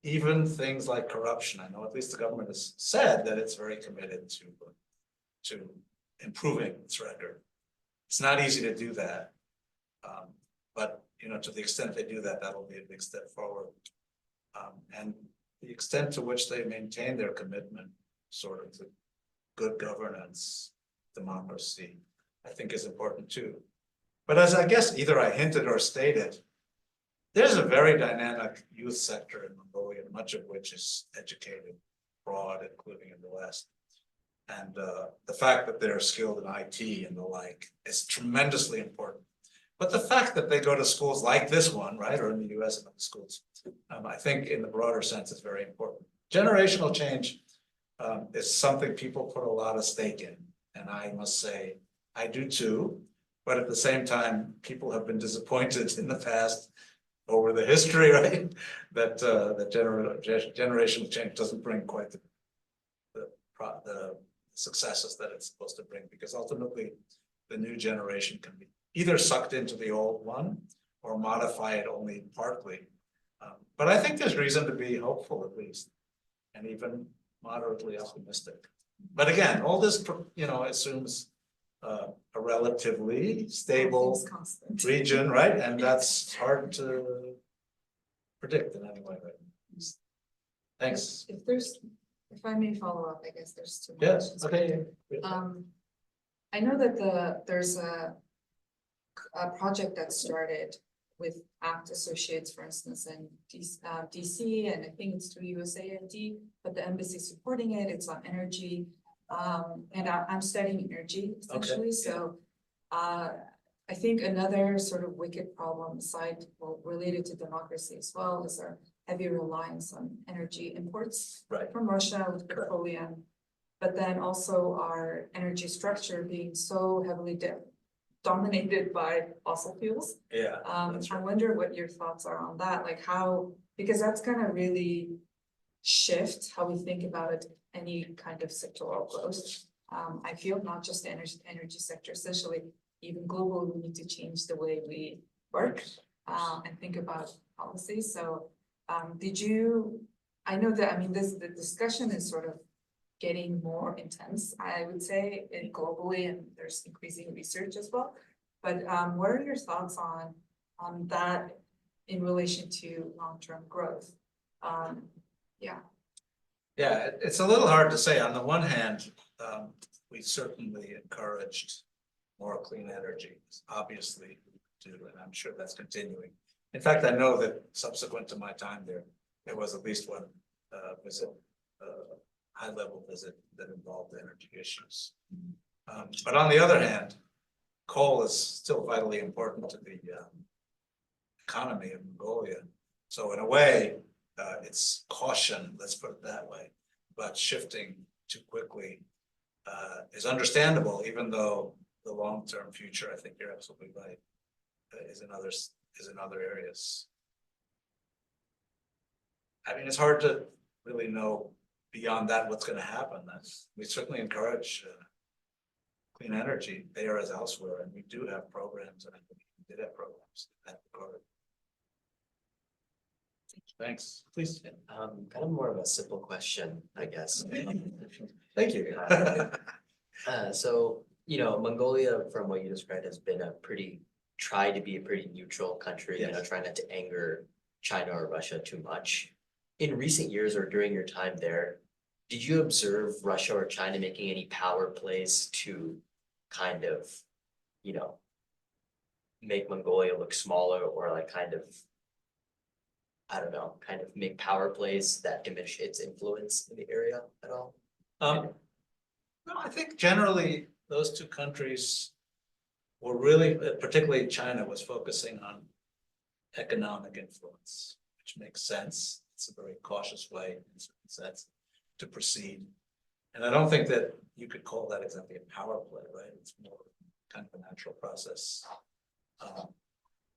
Even things like corruption, I know at least the government has said that it's very committed to improving its record. It's not easy to do that. But, you know, to the extent they do that, that'll be a big step forward. And the extent to which they maintain their commitment sort of to good governance, democracy, I think is important too. But as I guess either I hinted or stated, there's a very dynamic youth sector in Mongolia, much of which is educated abroad, including in the West. And the fact that they're skilled in IT and the like is tremendously important. But the fact that they go to schools like this one, right, or in the US and other schools, I think in the broader sense is very important. Generational change is something people put a lot of stake in. And I must say, I do too. But at the same time, people have been disappointed in the past over the history, right? That generational change doesn't bring quite the successes that it's supposed to bring, because ultimately the new generation can be either sucked into the old one or modify it only partly. But I think there's reason to be hopeful, at least, and even moderately optimistic. But again, all this, you know, assumes a relatively stable region, right? And that's hard to predict in any way. Right? Thanks. If I may follow up, I guess there's two more Yeah. questions. Okay. I know that there's a project that started with ACT associates, for instance, in DC, and I think it's through USAID, but the embassy supporting it, it's on energy. And I'm studying energy essentially, so I think another sort of wicked problem aside, well, related to democracy as well, is our heavy reliance on energy imports Right. from Russia with petroleum. But then also our energy structure being so heavily dominated by fossil fuels. Yeah. I wonder what your thoughts are on that, like how, because that's gonna really shift how we think about it, any kind of sectoral growth. I feel not just the energy sector, essentially, even globally, we need to change the way we work and think about policies. So I know that, I mean, the discussion is sort of getting more intense, I would say, globally, and there's increasing research as well. But what are your thoughts on that in relation to long-term growth? Yeah. Yeah, it's a little hard to say. On the one hand, we certainly encouraged more clean energy, obviously do, and I'm sure that's continuing. In fact, I know that subsequent to my time there was at least one visit, high-level visit that involved energy issues. But on the other hand, coal is still vitally important to the economy of Mongolia. So in a way, it's caution, let's put it that way, but shifting too quickly is understandable, even though the long-term future, I think you're absolutely right, is in other areas. I mean, it's hard to really know beyond that what's going to happen. We certainly encourage clean energy there as elsewhere, and we do have programs, and I think we did have programs in that regard. Thanks, please. Kind of more of a simple question, I guess. Thank you. So, Mongolia, from what you described, has been tried to be a pretty neutral country, Yes. Trying not to anger China or Russia too much. In recent years or during your time there, did you observe Russia or China making any power plays to kind of, make Mongolia look smaller or like kind of, I don't know, kind of make power plays that diminish its influence in the area at all? No, I think generally those two countries were really, particularly China, was focusing on economic influence, which makes sense. It's a very cautious way, in a certain sense, to proceed. And I don't think that you could call that exactly a power play, right? It's more kind of a natural process.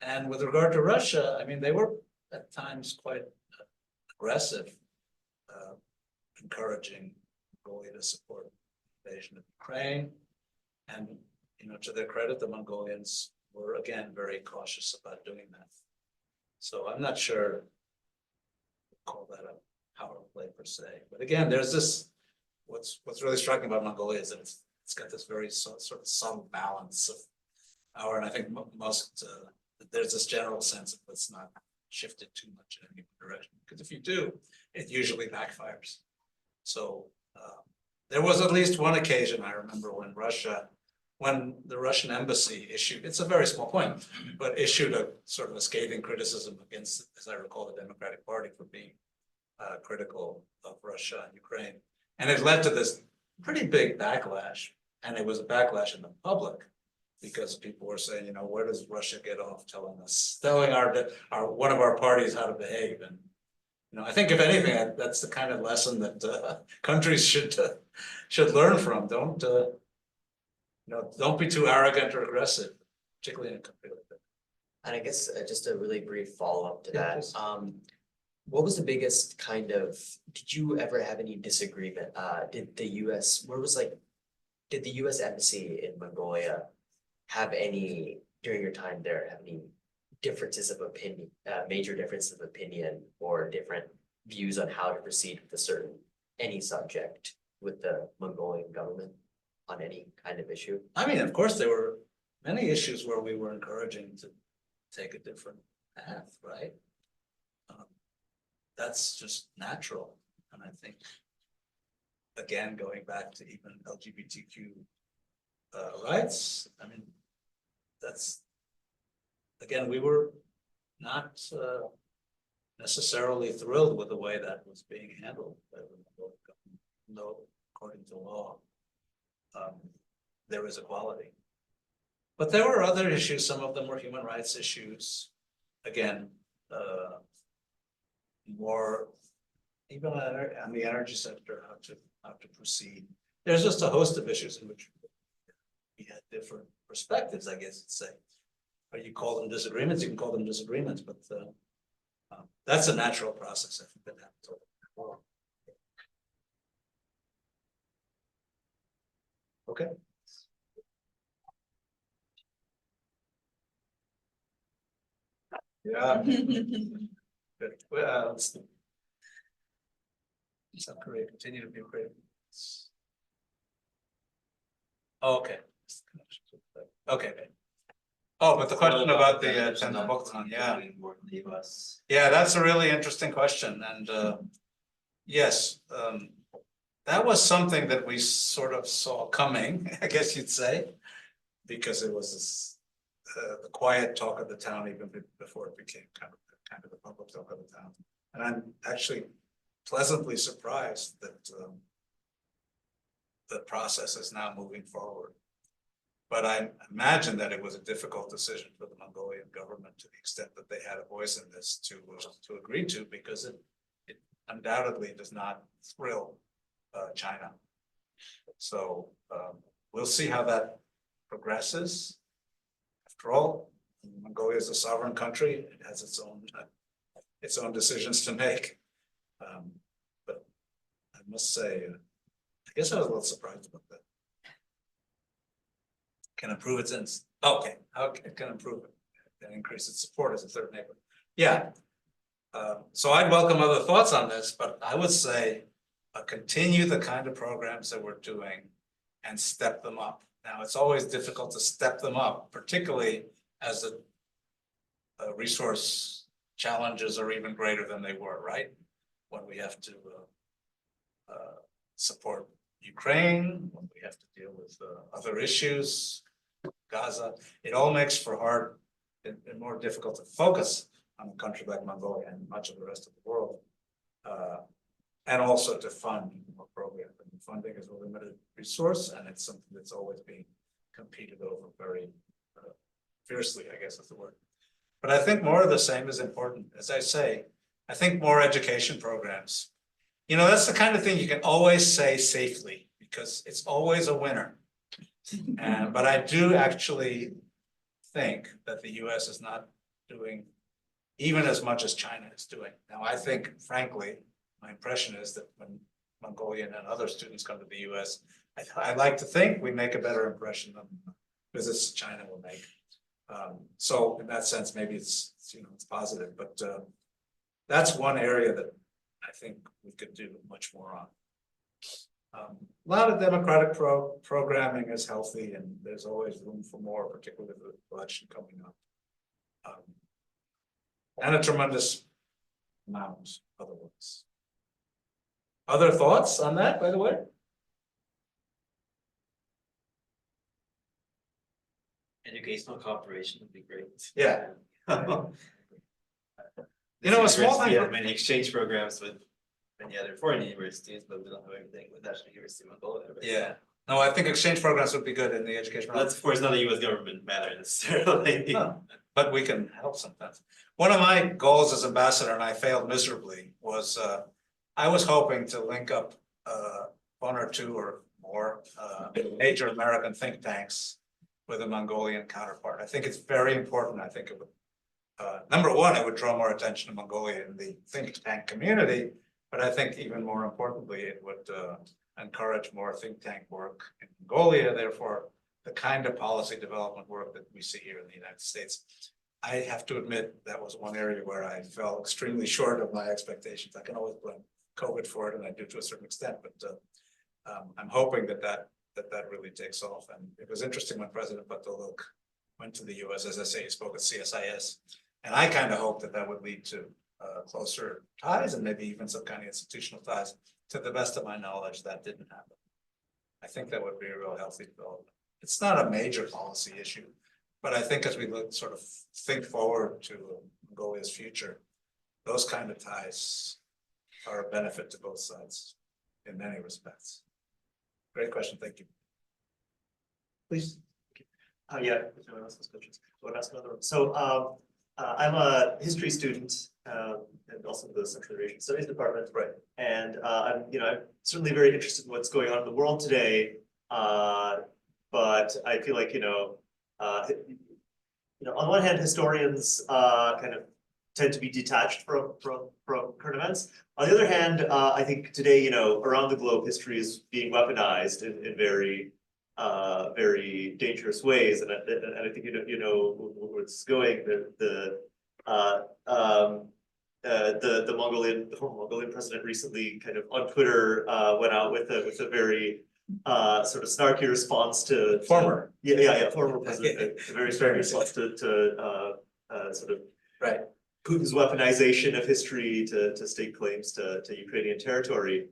And with regard to Russia, I mean, they were at times quite aggressive, encouraging Mongolia to support the invasion of Ukraine. And, to their credit, the Mongolians were again very cautious about doing that. So I'm not sure call that a power play per se. But again, there's this, what's really striking about Mongolia is that it's got this very sort of subtle balance of power. And I think most, there's this general sense of let's not shift it too much in any direction. Because if you do, it usually backfires. So there was at least one occasion I remember when the Russian embassy issued, it's a very small point, but issued a sort of a scathing criticism against, as I recall, the Democratic Party for being critical of Russia and Ukraine. And it led to this pretty big backlash. And it was a backlash in the public because people were saying, where does Russia get off telling one of our parties how to behave? And, I think if anything, that's the kind of lesson that countries should learn from. Don't be too arrogant or aggressive, particularly in a country like that. And I guess just a really brief follow-up to Yeah, that. please. What was the biggest did you ever have any disagreement? Did the US embassy in Mongolia during your time there, have any differences of opinion, major differences of opinion or different views on how to proceed with any subject with the Mongolian government on any kind of issue? I mean, of course, there were many issues where we were encouraging to take a different path, right? That's just natural. And I think, again, going back to even LGBTQ rights, I mean, again, we were not necessarily thrilled with the way that was being handled by the Mongolian government. No, according to law, there is equality. But there were other issues, some of them were human rights issues. Again, more even on the energy sector, how to proceed. There's just a host of issues in which we had different perspectives, I guess you'd say. Or you call them disagreements, you can call them disagreements, but that's a natural process. I think that happens over the world. Okay. Yeah. Good. Well, South Korea continue to be great. Okay. Okay. Oh, but the question about the 10th book, yeah. Yeah, that's a really interesting question, and yes, that was something that we sort of saw coming, I guess you'd say, because it was the quiet talk of the town even before it became kind of the public talk of the town. And I'm actually pleasantly surprised that the process is now moving forward. But I imagine that it was a difficult decision for the Mongolian government to the extent that they had a voice in this to agree to, because it undoubtedly does not thrill China. So we'll see how that progresses. After all, Mongolia is a sovereign country. It has its own decisions to make. But I must say, I guess I was a little surprised about that. Can improve its okay, how it can improve it and increase its support as a third neighbor. Yeah. So I'd welcome other thoughts on this, but I would say continue the kind of programs that we're doing and step them up. Now, it's always difficult to step them up, particularly as the resource challenges are even greater than they were, right? When we have to support Ukraine, when we have to deal with other issues, Gaza, it all makes for hard and more difficult to focus on a country like Mongolia and much of the rest of the world, and also to fund more programs. And funding is a limited resource, and it's something that's always being competed over very fiercely, I guess is the word. But I think more of the same is important. As I say, I think more education programs. You know, that's the kind of thing you can always say safely because it's always a winner. But I do actually think that the US is not doing even as much as China is doing. Now, I think, frankly, my impression is that when Mongolian and other students come to the US, I like to think we make a better impression than visits China will make. So in that sense, maybe it's it's positive, but that's one area that I think we could do much more on. A lot of democratic programming is healthy, and there's always room for more, particularly with the election coming up. And a tremendous amount otherwise. Other thoughts on that, by the way? Educational cooperation would be great. Yeah. You know, a small thing. We have many exchange programs with many other foreign universities, but we don't have anything with National University of Mongolia. Right? Yeah. No, I think exchange programs would be good in the education. That's of course not a US government matter necessarily. No, but we can help sometimes. One of my goals as ambassador, and I failed miserably, was I was hoping to link up one or two or more major American think tanks with a Mongolian counterpart. I think it's very important. I think it would, number one, it would draw more attention to Mongolia in the think tank community, but I think even more importantly, it would encourage more think tank work in Mongolia, therefore the kind of policy development work that we see here in the United States. I have to admit that was one area where I fell extremely short of my expectations. I can always blame COVID for it, and I do to a certain extent, but I'm hoping that really takes off. And it was interesting when President Batuluk went to the US, as I say, he spoke at CSIS, and I kind of hoped that would lead to closer ties and maybe even some kind of institutional ties. To the best of my knowledge, that didn't happen. I think that would be a real healthy development. It's not a major policy issue, But I think as we look, sort of think forward to Mongolia's future, those kind of ties are a benefit to both sides in many respects. Great question, thank you. Please. Yeah, if anyone else has questions, I would ask another one. So, I'm a history student, and also the Central Asian Studies Department. Right. And, I'm certainly very interested in what's going on in the world today. But I feel like, on one hand, historians, kind of tend to be detached from current events. On the other hand, I think today, around the globe, history is being weaponized in very, very dangerous ways, and I think where it's going. The former Mongolian president recently, kind of on Twitter, went out with a very sort of snarky response to Former. Former president, a very snarky response to sort of Right. Putin's weaponization of history to stake claims to Ukrainian territory.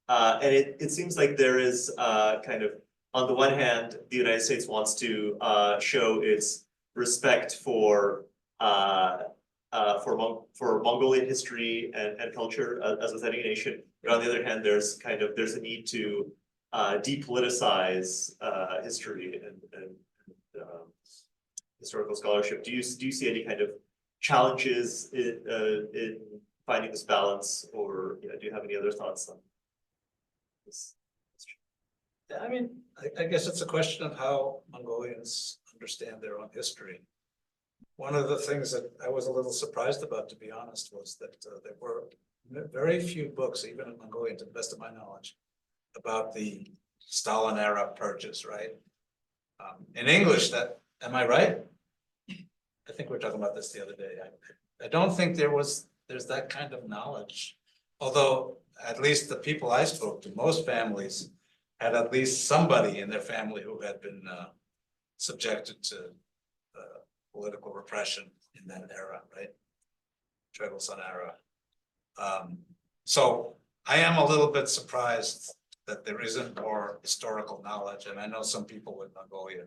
And it seems like there is kind of, on the one hand, the United States wants to show its respect for Mongolian history and culture as with any nation. But on the other hand, there's a need to depoliticize history and historical scholarship. Do you see any kind of challenges in finding this balance, or do you have any other thoughts on this? Yeah, I mean, I guess it's a question of how Mongolians understand their own history. One of the things that I was a little surprised about, to be honest, was that there were very few books, even in Mongolian, to the best of my knowledge, about the Stalin era purges, right? In English, am I right? I think we were talking about this the other day. I don't think there's that kind of knowledge. Although, at least the people I spoke to, most families had at least somebody in their family who had been subjected to political repression in that era, right? Tregelson era. So I am a little bit surprised that there isn't more historical knowledge, and I know some people in Mongolia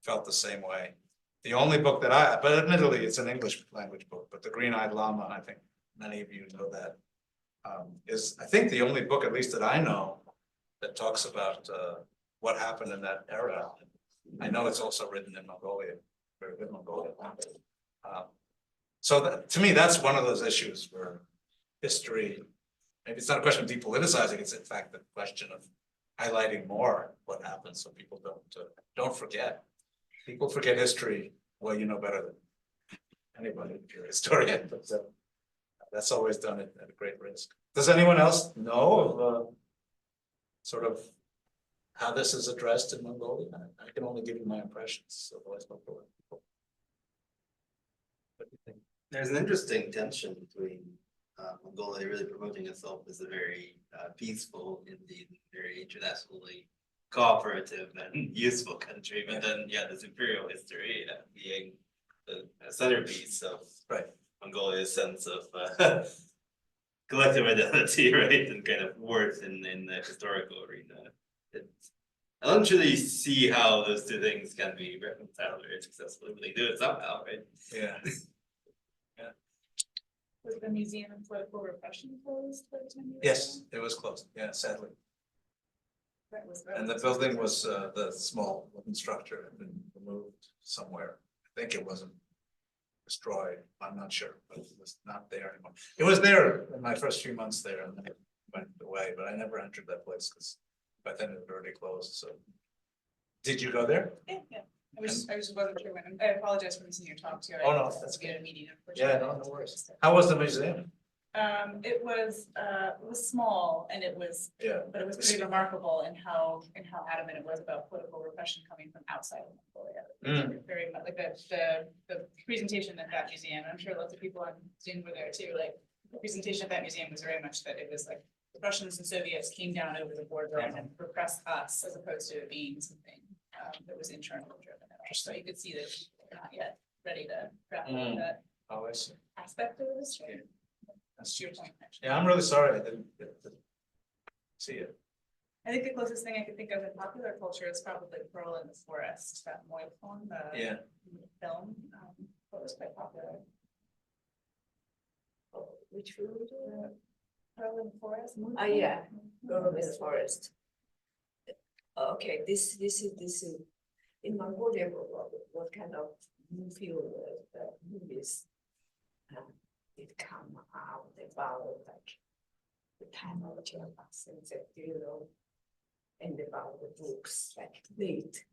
felt the same way. The only book that but admittedly it's an English language book, but The Green-Eyed Lama, I think many of you know that, is I think the only book, at least that I know, that talks about what happened in that era. I know it's also written in Mongolia, very good Mongolian. So to me, that's one of those issues where history, maybe it's not a question of depoliticizing, it's in fact the question of highlighting more what happened so people don't forget. People forget history, well, you know better than anybody if you're a historian, but that's always done at a great risk. Does anyone else know of sort of how this is addressed in Mongolia? I can only give you my impressions, otherwise not for people. What do you think? There's an interesting tension between Mongolia really promoting itself as a very peaceful, indeed very internationally cooperative and useful country, but then this imperial history being the centerpiece of Mongolia's sense of collective identity, right, and kind of worth in the historical arena. I don't really see how those two things can be reconciled very successfully, but they do it somehow, right? Yeah. Was the Museum of Political Repression closed for 10 years? Yes, it was closed, sadly. And the building was, the small wooden structure had been removed somewhere. I think it wasn't destroyed, I'm not sure, but it was not there anymore. It was there in my first few months there and then it went away, but I never entered that place because by then it had already closed, so. Did you go there? Yeah. I just wasn't sure when. I apologize for missing your talk too. Oh, no, that's good. A meeting. Yeah, no worries. How was the museum? It was small and it was, but it was pretty remarkable in how adamant it was about political repression coming from outside of Mongolia. Very much like the presentation at that museum. I'm sure lots of people on Zoom were there too. Like the presentation at that museum was very much that it was like the Russians and Soviets came down over the border and repressed us, as opposed to it being something that was internal driven. So you could see that people were not yet ready to grapple with that aspect of the history. That's your point. Actually. Yeah, I'm really sorry I didn't get to see it. I think the closest thing I could think of in popular culture is probably Pearl in the Forest, that Moyle film, the Yeah. film, that was quite popular. Which film? Pearl in the Forest. Oh, yeah. Girl in the Forest. Okay, this is in Mongolia. What kind of movies it come out about like the time of Japan, do you know? And about the books like lately.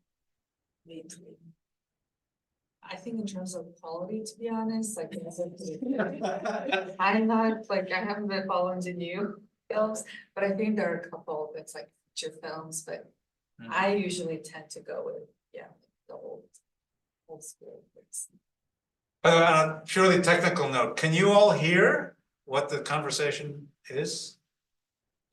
I think in terms of quality, to be honest, like. I'm not, like, I haven't been following the new films, but I think there are a couple that's like feature films, but I usually tend to go with, the old school. Books. By the way, on a purely technical note, can you all hear what the conversation is?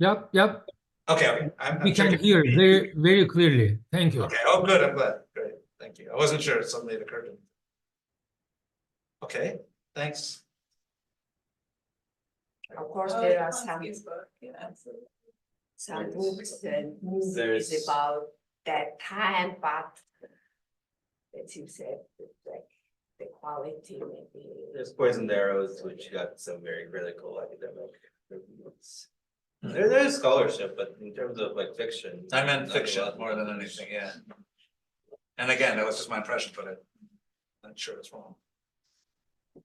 Yep, yep. Okay, I'm We can checking. hear very, very clearly. Thank you. Okay, oh, good, I'm glad, great, thank you. I wasn't sure, suddenly it occurred to me. Okay, thanks. Of course, there are On some Facebook, yeah, absolutely. books and movies There's- about that time, but as you said, like the quality maybe. There's Poisoned Arrows, which got some very critical academic reviews. Hmm. There's scholarship, but in terms of like fiction. I meant not a fiction lot. more than anything, yeah. And again, that was just my impression, but I'm not sure it's wrong.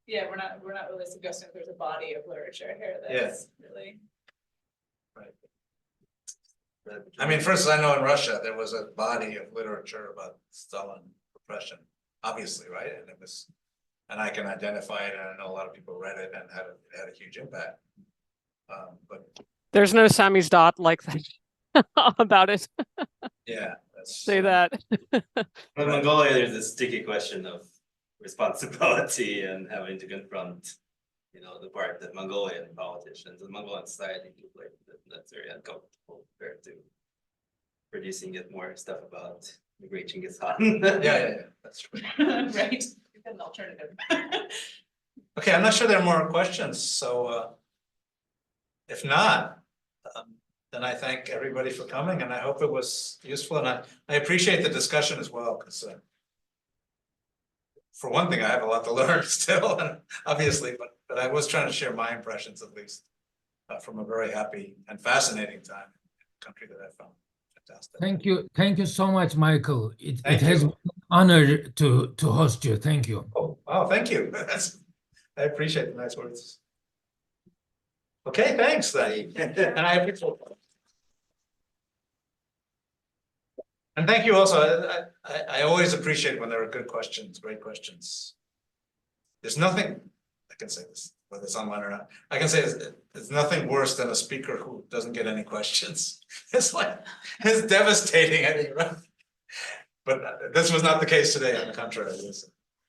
Yeah, we're not really suggesting there's a body of literature here Yeah. that's really. But- I mean, for instance, I know in Russia, there was a body of literature about Stalin repression, obviously, right? And it was, and I can identify it, and I know a lot of people read it and it had a huge impact. But There's no Sammy's dot like that about it. yeah, that's. Say that. But in Mongolia, there's this sticky question of responsibility and having to confront, the part that Mongolian politicians and Mongolian society do, like, that's very uncomfortable compared to producing yet more stuff about the Great Genghis Khan. Yeah, that's true. Right, we've got an alternative. Okay, I'm not sure there are more questions, so if not, then I thank everybody for coming, and I hope it was useful, and I appreciate the discussion as well, because for one thing, I have a lot to learn still, obviously, but I was trying to share my impressions at least from a very happy and fascinating time in the country that I found fantastic. Thank you so much, Michael. It Thank has you. been an honor to host you. Thank you. Oh, wow, thank you. I appreciate the nice words. Okay, thanks, then. And I appreciate it. And thank you also. I always appreciate when there are good questions, great questions. There's nothing, I can say this, whether it's online or not, I can say there's nothing worse than a speaker who doesn't get any questions. It's it's devastating, I think, right? But this was not the case today, on the contrary.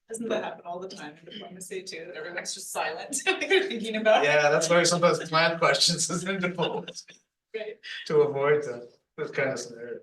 Doesn't that happen all the time in diplomacy too, that everyone's just silent, they're thinking about it? Yeah, that's why sometimes plan questions is difficult Right. to avoid this kind of scenario.